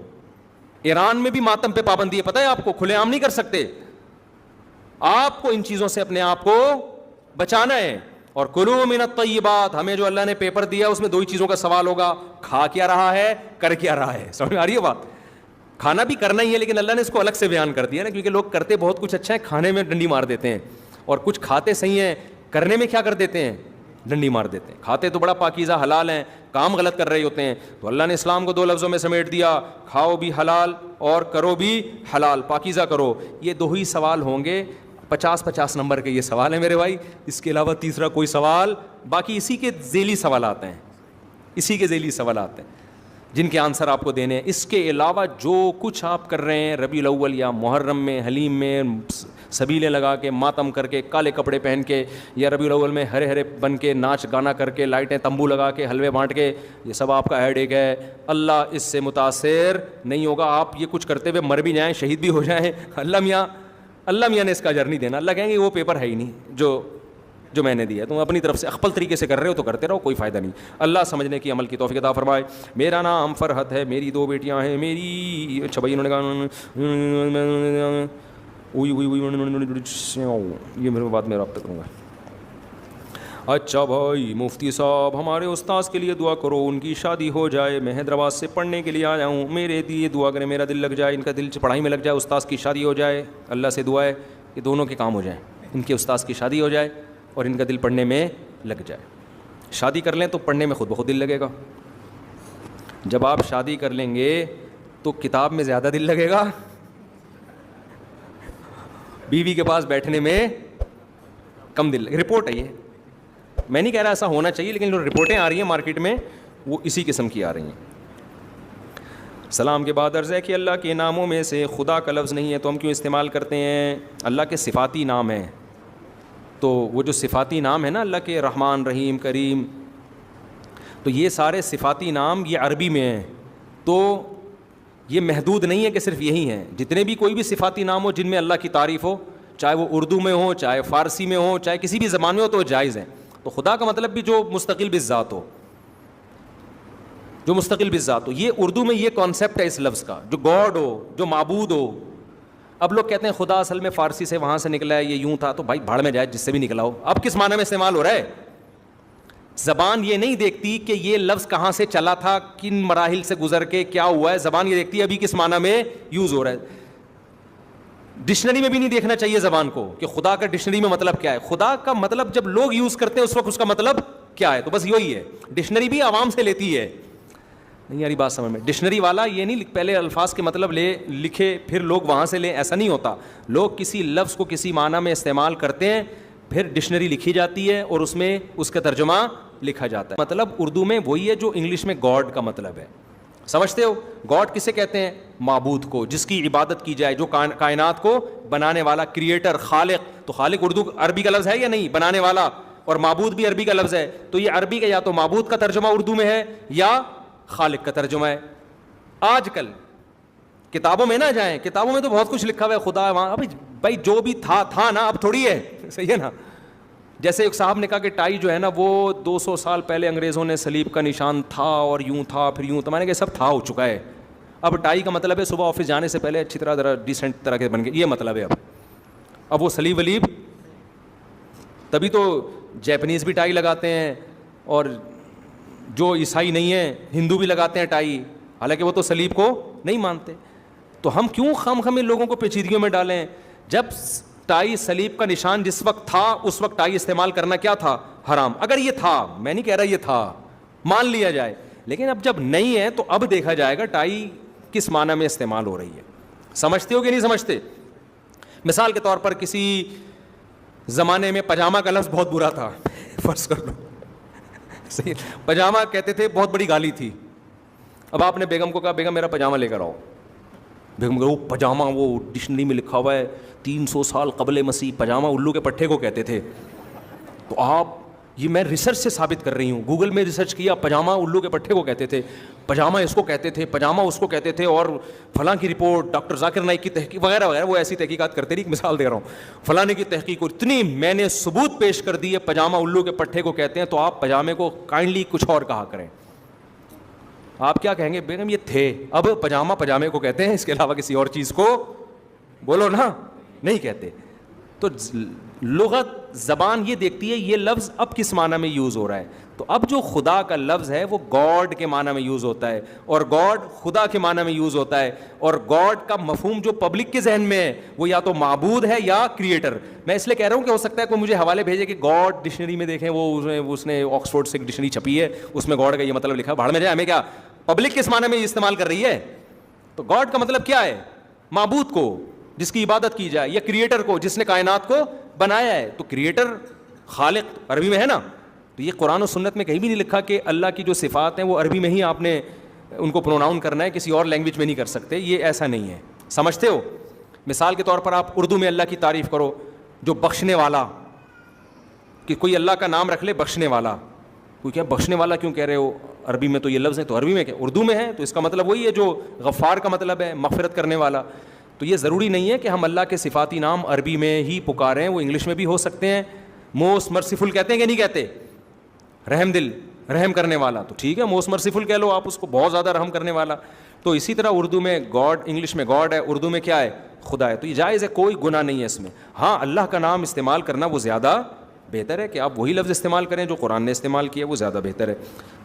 ایران میں بھی ماتم پہ پابندی ہے, پتہ ہے آپ کو, کھلے عام نہیں کر سکتے. آپ کو ان چیزوں سے اپنے آپ کو بچانا ہے. اور کلوا من الطیبات, ہمیں جو اللہ نے پیپر دیا اس میں دو ہی چیزوں کا سوال ہوگا, کھا کیا رہا ہے, کر کیا رہا ہے. سمجھ میں آ رہی ہے بات؟ کھانا بھی کرنا ہی ہے, لیکن اللہ نے اس کو الگ سے بیان کر دیا نا, کیونکہ لوگ کرتے بہت کچھ اچھا ہے, کھانے میں ڈنڈی مار دیتے ہیں, اور کچھ کھاتے صحیح ہیں, کرنے میں کیا کر دیتے ہیں, ڈنڈی مار دیتے ہیں. کھاتے تو بڑا پاکیزہ حلال ہیں, کام غلط کر رہے ہوتے ہیں. تو اللہ نے اسلام کو دو لفظوں میں سمیٹ دیا, کھاؤ بھی حلال اور کرو بھی حلال, پاکیزہ کرو. یہ دو ہی سوال ہوں گے, 50 نمبر کے یہ سوال ہے میرے بھائی, اس کے علاوہ تیسرا کوئی سوال, باقی اسی کے ذیلی سوالات ہیں, اسی کے ذیلی سوالات ہیں جن کے آنسر آپ کو دینے ہیں. اس کے علاوہ جو کچھ آپ کر رہے ہیں ربیع الاول یا محرم میں, حلیم میں, سبیلیں لگا کے, ماتم کر کے, کالے کپڑے پہن کے, یا ربیع الاول میں ہرے ہرے بن کے ناچ گانا کر کے, لائٹیں تمبو لگا کے, حلوے بانٹ کے, یہ سب آپ کا ہیڈ ایک ہے. اللہ اس سے متاثر نہیں ہوگا. آپ یہ کچھ کرتے ہوئے مر بھی جائیں, شہید بھی ہو جائیں, اللہ میاں نے اس کا اجر نہیں دینا. اللہ کہیں گے وہ پیپر ہے ہی نہیں جو میں نے دیا, تم اپنی طرف سے اخپل طریقے سے کر رہے ہو تو کرتے رہو, کوئی فائدہ نہیں. اللہ سمجھنے کی, عمل کی توفیق عطا فرمائے. میرا نام فرحت ہے, میری 2 بیٹیاں ہیں, میری اچھا بھائی انہوں نے کہا یہ میرے بات میں رابطہ کروں گا. اچھا بھائی مفتی صاحب ہمارے استاذ کے لیے دعا کرو, ان کی شادی ہو جائے, میں حیدرآباد سے پڑھنے کے لیے آیا ہوں, میرے لیے دعا کریں, میرا دل لگ جائے, ان کا دل پڑھائی میں لگ جائے, استاذ کی شادی ہو جائے. اللہ سے دعا ہے کہ دونوں کے کام ہو جائیں, ان کے استاذ کی شادی ہو جائے اور ان کا دل پڑھنے میں لگ جائے. شادی کر لیں تو پڑھنے میں خود بخود دل لگے گا. جب آپ شادی کر لیں گے تو کتاب میں زیادہ دل لگے گا, بیوی کے پاس بیٹھنے میں کم دل. رپورٹ ہے یہ, میں نہیں کہہ رہا ایسا ہونا چاہیے, لیکن جو رپورٹیں آ رہی ہیں مارکیٹ میں وہ اسی قسم کی آ رہی ہیں. سلام کے بعد عرض ہے کہ اللہ کے ناموں میں سے خدا کا لفظ نہیں ہے تو ہم کیوں استعمال کرتے ہیں؟ اللہ کے صفاتی نام ہیں, تو وہ جو صفاتی نام ہے نا اللہ کے, رحمان, رحیم, کریم, تو یہ سارے صفاتی نام یہ عربی میں ہیں, تو یہ محدود نہیں ہے کہ صرف یہی ہیں. جتنے بھی کوئی بھی صفاتی نام ہو جن میں اللہ کی تعریف ہو, چاہے وہ اردو میں ہو, چاہے فارسی میں ہو, چاہے کسی بھی زبان میں ہو, تو وہ جائز ہیں. تو خدا کا مطلب بھی جو مستقل بالذات ہو, جو مستقل بالذات ہو. یہ اردو میں یہ کانسیپٹ ہے اس لفظ کا, جو گاڈ ہو, جو معبود ہو. اب لوگ کہتے ہیں خدا اصل میں فارسی سے وہاں سے نکلا ہے, یہ یوں تھا, تو بھائی بھاڑ میں جائے جس سے بھی نکلا ہو. اب کس معنی میں استعمال ہو رہا ہے؟ زبان یہ نہیں دیکھتی کہ یہ لفظ کہاں سے چلا تھا, کن مراحل سے گزر کے کیا ہوا ہے. زبان یہ دیکھتی ہے ابھی کس معنی میں یوز ہو رہا ہے. ڈکشنری میں بھی نہیں دیکھنا چاہیے زبان کو کہ خدا کا ڈکشنری میں مطلب کیا ہے. خدا کا مطلب جب لوگ یوز کرتے ہیں اس وقت اس کا مطلب کیا ہے, تو بس یہی ہے. ڈکشنری بھی عوام سے لیتی ہے, نہیں یاری بات سمجھ میں. ڈکشنری والا یہ نہیں پہلے الفاظ کے مطلب لکھے پھر لوگ وہاں سے لیں, ایسا نہیں ہوتا. لوگ کسی لفظ کو کسی معنی میں استعمال کرتے ہیں, پھر ڈکشنری لکھی جاتی ہے اور اس میں اس کا ترجمہ لکھا جاتا ہے. مطلب اردو میں وہی ہے جو انگلش میں گاڈ کا مطلب ہے. سمجھتے ہو گاڈ کسے کہتے ہیں؟ معبود کو, جس کی عبادت کی جائے, جو کائنات کو بنانے والا, کریٹر, خالق. تو خالق اردو عربی کا لفظ ہے یا نہیں؟ بنانے والا. اور معبود بھی عربی کا لفظ ہے. تو یہ عربی کا یا تو معبود کا ترجمہ اردو میں ہے یا خالق کا ترجمہ ہے. آج کل کتابوں میں نہ جائیں, کتابوں میں تو بہت کچھ لکھا ہوا ہے, خدا وہاں. بھائی جو بھی تھا نا, اب تھوڑی ہے, صحیح ہے نا. جیسے ایک صاحب نے کہا کہ ٹائی جو ہے نا وہ 200 سال پہلے انگریزوں نے صلیب کا نشان تھا اور یوں تھا پھر یوں تھا. میں نے کہا سب تھا ہو چکا ہے. اب ٹائی کا مطلب ہے صبح آفس جانے سے پہلے اچھی طرح ذرا ڈیسنٹ طرح کے بن گئے, یہ مطلب ہے. اب وہ صلیب ولیب, تبھی تو جیپنیز بھی ٹائی لگاتے ہیں, اور جو عیسائی نہیں ہیں ہندو بھی لگاتے ہیں ٹائی, حالانکہ وہ تو صلیب کو نہیں مانتے. تو ہم کیوں خام ان لوگوں کو پیچیدگیوں میں ڈالیں؟ جب ٹائی صلیب کا نشان جس وقت تھا اس وقت ٹائی استعمال کرنا کیا تھا؟ حرام. اگر یہ تھا, میں نہیں کہہ رہا یہ تھا, مان لیا جائے, لیکن اب جب نہیں ہے تو اب دیکھا جائے گا ٹائی کس معنی میں استعمال ہو رہی ہے. سمجھتے ہو کہ نہیں سمجھتے؟ مثال کے طور پر کسی زمانے میں پاجامہ کا لفظ بہت برا تھا, فرض کر لو, صحیح, پاجامہ کہتے تھے, بہت بڑی گالی تھی. اب آپ نے بیگم کو کہا بیگم میرا پاجامہ لے کر آؤ. بیگم کہ وہ پاجامہ وہ ڈکشنری میں لکھا ہوا ہے 300 سال قبل مسیح پاجامہ الو کے پٹھے کو کہتے تھے. تو آپ یہ میں ریسرچ سے ثابت کر رہی ہوں, گوگل میں ریسرچ کیا, پاجامہ الو کے پٹھے کو کہتے تھے, پاجامہ اس کو کہتے تھے, پاجامہ اس کو کہتے تھے, اور فلاں کی رپورٹ ڈاکٹر ذاکر نائک کی تحقیق وغیرہ وغیرہ, وہ ایسی تحقیقات کرتے رہی. ایک مثال دے رہا ہوں, فلاں کی تحقیق اتنی میں نے ثبوت پیش کر دی ہے پاجامہ الو کے پٹھے کو کہتے ہیں, تو آپ پاجامے کو کائنڈلی کچھ اور کہا کریں. آپ کیا کہیں گے بیگم یہ تھے, اب پاجامہ پاجامے کو کہتے ہیں, اس کے علاوہ کسی اور چیز کو بولو نا, نہیں کہتے. تو لغت زبان یہ دیکھتی ہے یہ لفظ اب کس معنی میں یوز ہو رہا ہے. تو اب جو خدا کا لفظ ہے وہ گاڈ کے معنی میں یوز ہوتا ہے, اور گاڈ خدا کے معنی میں یوز ہوتا ہے, اور گاڈ کا مفہوم جو پبلک کے ذہن میں ہے وہ یا تو معبود ہے یا کریٹر. میں اس لیے کہہ رہا ہوں کہ ہو سکتا ہے کوئی مجھے حوالے بھیجے کہ گاڈ ڈکشنری میں دیکھیں, وہ اس نے آکسفورڈ سے ایک ڈکشنری چھپی ہے, اس میں گاڈ کا یہ مطلب لکھا, بھاڑ میں جائے, ہمیں کیا پبلک کس معنی میں استعمال کر رہی ہے. تو گاڈ کا مطلب کیا ہے, معبود کو جس کی عبادت کی جائے, یا کریٹر کو جس نے کائنات کو بنایا ہے. تو کریٹر خالق عربی میں ہے نا, تو یہ قرآن و سنت میں کہیں بھی نہیں لکھا کہ اللہ کی جو صفات ہیں وہ عربی میں ہی آپ نے ان کو پروناؤن کرنا ہے, کسی اور لینگویج میں نہیں کر سکتے, یہ ایسا نہیں ہے. سمجھتے ہو؟ مثال کے طور پر آپ اردو میں اللہ کی تعریف کرو, جو بخشنے والا, کہ کوئی اللہ کا نام رکھ لے بخشنے والا, کوئی کیا بخشنے والا کیوں کہہ رہے ہو, عربی میں تو یہ لفظ ہے, تو عربی میں کیا اردو میں ہے, تو اس کا مطلب وہی ہے جو غفار کا مطلب ہے, مغفرت کرنے والا. تو یہ ضروری نہیں ہے کہ ہم اللہ کے صفاتی نام عربی میں ہی پکاریں, وہ انگلش میں بھی ہو سکتے ہیں. موسٹ مرسیفل کہتے ہیں کہ نہیں کہتے, رحم دل, رحم کرنے والا, تو ٹھیک ہے موسٹ مرسیفل کہہ لو آپ اس کو, بہت زیادہ رحم کرنے والا. تو اسی طرح اردو میں گاڈ, انگلش میں گاڈ ہے, اردو میں کیا ہے, خدا ہے. تو یہ جائز ہے, کوئی گناہ نہیں ہے اس میں. ہاں اللہ کا نام استعمال کرنا وہ زیادہ بہتر ہے کہ آپ وہی لفظ استعمال کریں جو قرآن نے استعمال کیا, وہ زیادہ بہتر ہے.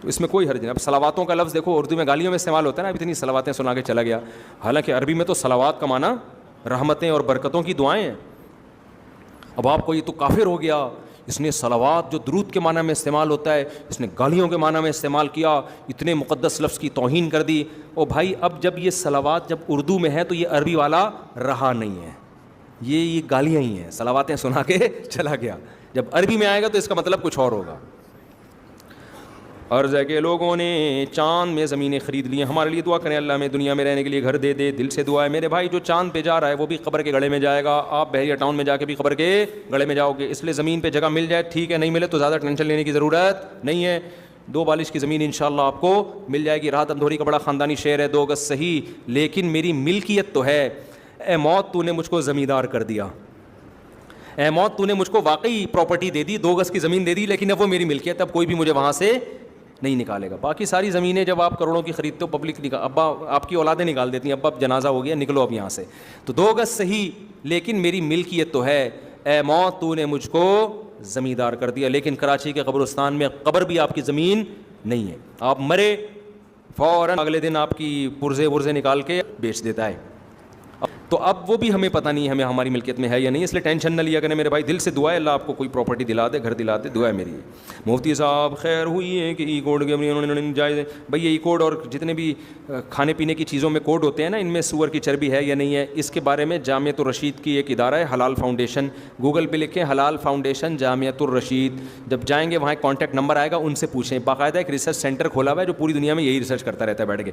تو اس میں کوئی حرج نہیں. اب صلواتوں کا لفظ دیکھو, اردو میں گالیوں میں استعمال ہوتا ہے نا, اب اتنی صلواتیں سنا کے چلا گیا, حالانکہ عربی میں تو صلوات کا معنی رحمتیں اور برکتوں کی دعائیں ہیں. اب آپ کو یہ تو کافر ہو گیا, اس نے صلوات جو درود کے معنی میں استعمال ہوتا ہے اس نے گالیوں کے معنی میں استعمال کیا, اتنے مقدس لفظ کی توہین کر دی. او بھائی اب جب یہ صلوات جب اردو میں ہے تو یہ عربی والا رہا نہیں ہے, یہ گالیاں ہی ہیں, صلواتیں سنا کے چلا گیا. جب عربی میں آئے گا تو اس کا مطلب کچھ اور ہوگا. عرض ہے کہ لوگوں نے چاند میں زمینیں خرید لی ہیں, ہمارے لیے دعا کریں اللہ میں دنیا میں رہنے کے لیے گھر دے دے, دل سے دعا ہے. میرے بھائی جو چاند پہ جا رہا ہے وہ بھی قبر کے گڑھے میں جائے گا, آپ بحریہ ٹاؤن میں جا کے بھی قبر کے گڑھے میں جاؤ گے, اس لیے زمین پہ جگہ مل جائے ٹھیک ہے, نہیں ملے تو زیادہ ٹینشن لینے کی ضرورت نہیں ہے. 2 بالش کی زمین انشاءاللہ آپ کو مل جائے گی. راحت اندھوری کا بڑا خاندانی شعر ہے, 2 گز صحیح لیکن میری ملکیت تو ہے, اے موت تو نے مجھ کو زمیندار کر دیا, اے موت تو نے مجھ کو واقعی پراپرٹی دے دی, 2 گز کی زمین دے دی, لیکن اب وہ میری ملکیت, اب کوئی بھی مجھے وہاں سے نہیں نکالے گا. باقی ساری زمینیں جب آپ کروڑوں کی خریدتے ہو پبلک ابا آپ کی اولادیں نکال دیتی ہیں, ابا جنازہ ہو گیا نکلو اب یہاں سے, تو 2 گز صحیح لیکن میری ملکیت تو ہے, اے موت تو نے مجھ کو زمیندار کر دیا. لیکن کراچی کے قبرستان میں قبر بھی آپ کی زمین نہیں ہے, آپ مرے فوراً اگلے دن آپ کی پرزے نکال کے بیچ دیتا ہے. تو اب وہ بھی ہمیں پتہ نہیں ہے ہمیں ہماری ملکیت میں ہے یا نہیں, اس لیے ٹینشن نہ لیا کریں میرے بھائی. دل سے دعا ہے اللہ آپ کو کوئی پراپرٹی دلا دے, گھر دلا دے, دعا ہے میری. مفتی صاحب خیر ہوئی ہے کہ ای کوڈ کے جائز ہے بھائی, یہ ای کوڈ اور جتنے بھی کھانے پینے کی چیزوں میں کوڈ ہوتے ہیں نا, ان میں سور کی چربی ہے یا نہیں ہے, اس کے بارے میں جامعۃ الرشید کی ایک ادارہ ہے حلال فاؤنڈیشن, گوگل پہ لکھیں حلال فاؤنڈیشن جامعۃ الرشید, جب جائیں گے وہاں ایک کانٹیکٹ نمبر آئے گا, ان سے پوچھیں. باقاعدہ ایک ریسرچ سینٹر کھولا ہوا ہے جو پوری دنیا میں یہی ریسرچ کرتا رہتا ہے بیٹھ کے.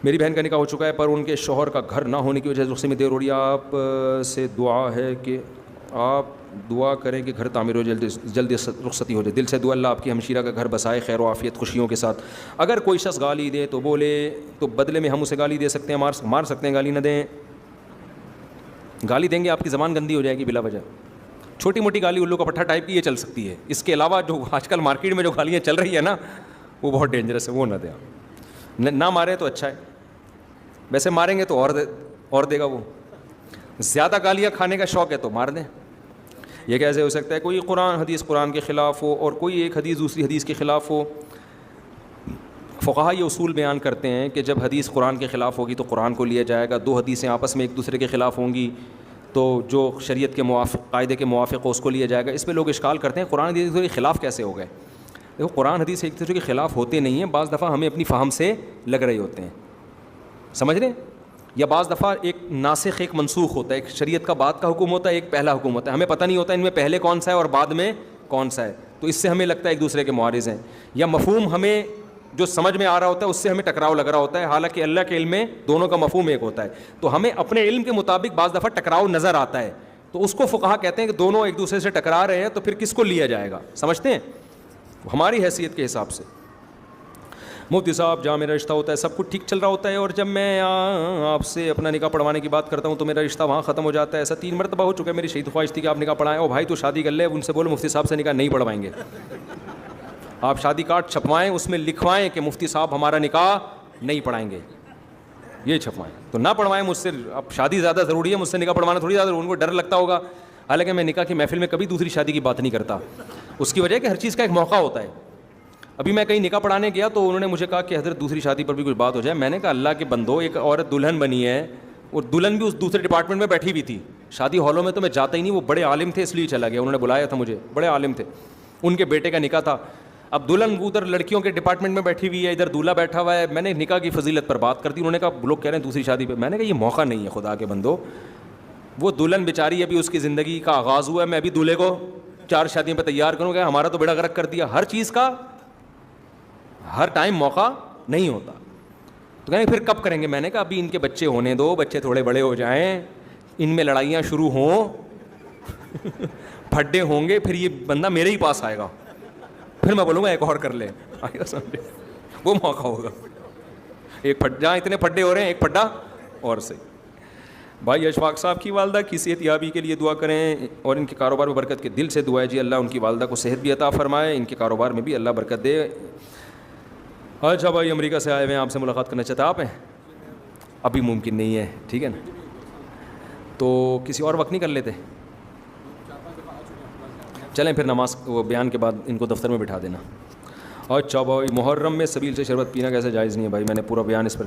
میری بہن کا نکاح ہو چکا ہے پر ان کے شوہر کا گھر نہ ہونے کی وجہ سے رخصتی میں دیر ہو رہی ہے, آپ سے دعا ہے کہ آپ دعا کریں کہ گھر تعمیر ہو, جلدی رخصتی ہو جائے. دل سے دعا اللہ آپ کی ہمشیرہ کا گھر بسائے خیر و عافیت خوشیوں کے ساتھ. اگر کوئی شخص گالی دے تو بولے تو بدلے میں ہم اسے گالی دے سکتے ہیں, مار سکتے ہیں, گالی نہ دیں. گالی دیں گے آپ کی زبان گندی ہو جائے گی بلا وجہ. چھوٹی موٹی گالی الو کا پٹھا ٹائپ کی یہ چل سکتی ہے, اس کے علاوہ جو آج کل مارکیٹ میں جو گالیاں چل رہی ہیں نا وہ بہت ڈینجرس ہے, وہ نہ دیں. نہ ماریں تو اچھا ہے, ویسے ماریں گے تو اور دے گا وہ. زیادہ گالیاں کھانے کا شوق ہے تو مار دیں. یہ کیسے ہو سکتا ہے کوئی حدیث قرآن کے خلاف ہو اور کوئی ایک حدیث دوسری حدیث کے خلاف ہو. فقہا یہ اصول بیان کرتے ہیں کہ جب حدیث قرآن کے خلاف ہوگی تو قرآن کو لیا جائے گا, 2 حدیثیں آپس میں ایک دوسرے کے خلاف ہوں گی تو جو شریعت کے موافق قاعدے کے موافق ہو اس کو لیا جائے گا. اس پہ لوگ اشکال کرتے ہیں قرآن حدیث کے خلاف کیسے ہو گئے. دیکھو قرآن حدیث ایک دوسرے کے خلاف ہوتے نہیں ہیں, بعض دفعہ ہمیں اپنی فہم سے لگ رہے ہوتے ہیں, سمجھ رہے ہیں, یا بعض دفعہ ایک ناسخ ایک منسوخ ہوتا ہے, ایک شریعت کا بعد کا حکم ہوتا ہے, ایک پہلا حکم ہوتا ہے, ہمیں پتہ نہیں ہوتا ان میں پہلے کون سا ہے اور بعد میں کون سا ہے, تو اس سے ہمیں لگتا ہے ایک دوسرے کے معارض ہیں. یا مفہوم ہمیں جو سمجھ میں آ رہا ہوتا ہے اس سے ہمیں ٹکراؤ لگ رہا ہوتا ہے, حالانکہ اللہ کے علم میں دونوں کا مفہوم ایک ہوتا ہے. تو ہمیں اپنے علم کے مطابق بعض دفعہ ٹکراؤ نظر آتا ہے, تو اس کو فقہا کہتے ہیں کہ دونوں ایک دوسرے سے ٹکرا رہے ہیں, تو پھر کس کو لیا جائے گا, سمجھتے ہیں, ہماری حیثیت کے حساب سے. مفتی صاحب جہاں میرا رشتہ ہوتا ہے سب کچھ ٹھیک چل رہا ہوتا ہے, اور جب میں آپ سے اپنا نکاح پڑھوانے کی بات کرتا ہوں تو میرا رشتہ وہاں ختم ہو جاتا ہے. ایسا 3 مرتبہ ہو چکا ہے. میری شدید خواہش تھی کہ آپ نکاح پڑھائیں. او بھائی تو شادی کر لے, ان سے بولو مفتی صاحب سے نکاح نہیں پڑھوائیں گے. آپ شادی کارڈ چھپوائیں, اس میں لکھوائیں کہ مفتی صاحب ہمارا نکاح نہیں پڑھائیں گے, یہ چھپوائیں, تو نہ پڑھوائیں مجھ سے. اب شادی زیادہ ضروری ہے, مجھ سے نکاح پڑھوانا تھوڑی زیادہ, ان کو ڈر لگتا ہوگا. حالانکہ میں نکاح کی محفل میں کبھی دوسری شادی کی بات نہیں کرتا. اس کی وجہ ہے کہ ہر چیز کا ایک موقع ہوتا ہے. ابھی میں کہیں نکاح پڑھانے گیا تو انہوں نے مجھے کہا کہ حضرت دوسری شادی پر بھی کچھ بات ہو جائے. میں نے کہا اللہ کے بندو, ایک عورت دلہن بنی ہے, اور دلہن بھی اس دوسرے ڈپارٹمنٹ میں بیٹھی ہوئی تھی. شادی ہالوں میں تو میں جاتا ہی نہیں, وہ بڑے عالم تھے اس لیے چلا گیا, انہوں نے بلایا تھا مجھے, بڑے عالم تھے, ان کے بیٹے کا نکاح تھا. اب دلہن ادھر لڑکیوں کے ڈپارٹمنٹ میں بیٹھی ہوئی ہے, ادھر دولہا بیٹھا ہوا ہے. میں نے نکاح کی فضیلت پر بات کر دی, انہوں نے کہا لوگ کہہ رہے ہیں دوسری شادی پہ. میں نے کہا یہ موقع نہیں ہے خدا کے بندو. وہ دلہن بیچاری ابھی اس کی زندگی کا آغاز ہوا ہے, میں ابھی دولہے کو 4 شادیوں پہ تیار کروں گا, ہمارا تو بیڑا غرق کر دیا. ہر چیز کا ہر ٹائم موقع نہیں ہوتا. تو کہیں پھر کب کریں گے؟ میں نے کہا ابھی ان کے بچے ہونے دو, بچے تھوڑے بڑے ہو جائیں, ان میں لڑائیاں شروع ہوں, پھڈے ہوں گے, پھر یہ بندہ میرے ہی پاس آئے گا, پھر میں بولوں گا ایک اور کر لے, وہ موقع ہوگا. ایک جہاں اتنے پھڈے ہو رہے ہیں ایک پھڈا اور صحیح. بھائی اشفاق صاحب کی والدہ کی صحت یابی کے لیے دعا کریں, اور ان کے کاروبار میں برکت کے دل سے دعا ہے جی, اللہ ان کی والدہ کو صحت بھی عطا فرمائے, ان کے کاروبار میں بھی اللہ برکت دے. اچھا بھائی امریکہ سے آئے ہوئے ہیں, آپ سے ملاقات کرنا چاہتے ہیں, آپ ہیں؟ ابھی ممکن نہیں ہے, ٹھیک ہے نا, تو کسی اور وقت نہیں کر لیتے؟ چلیں پھر نماز وہ بیان کے بعد ان کو دفتر میں بٹھا دینا. اچھا بھائی محرم میں سبیل سے شربت پینا کیسے جائز نہیں ہے؟ بھائی میں نے پورا بیان اس پر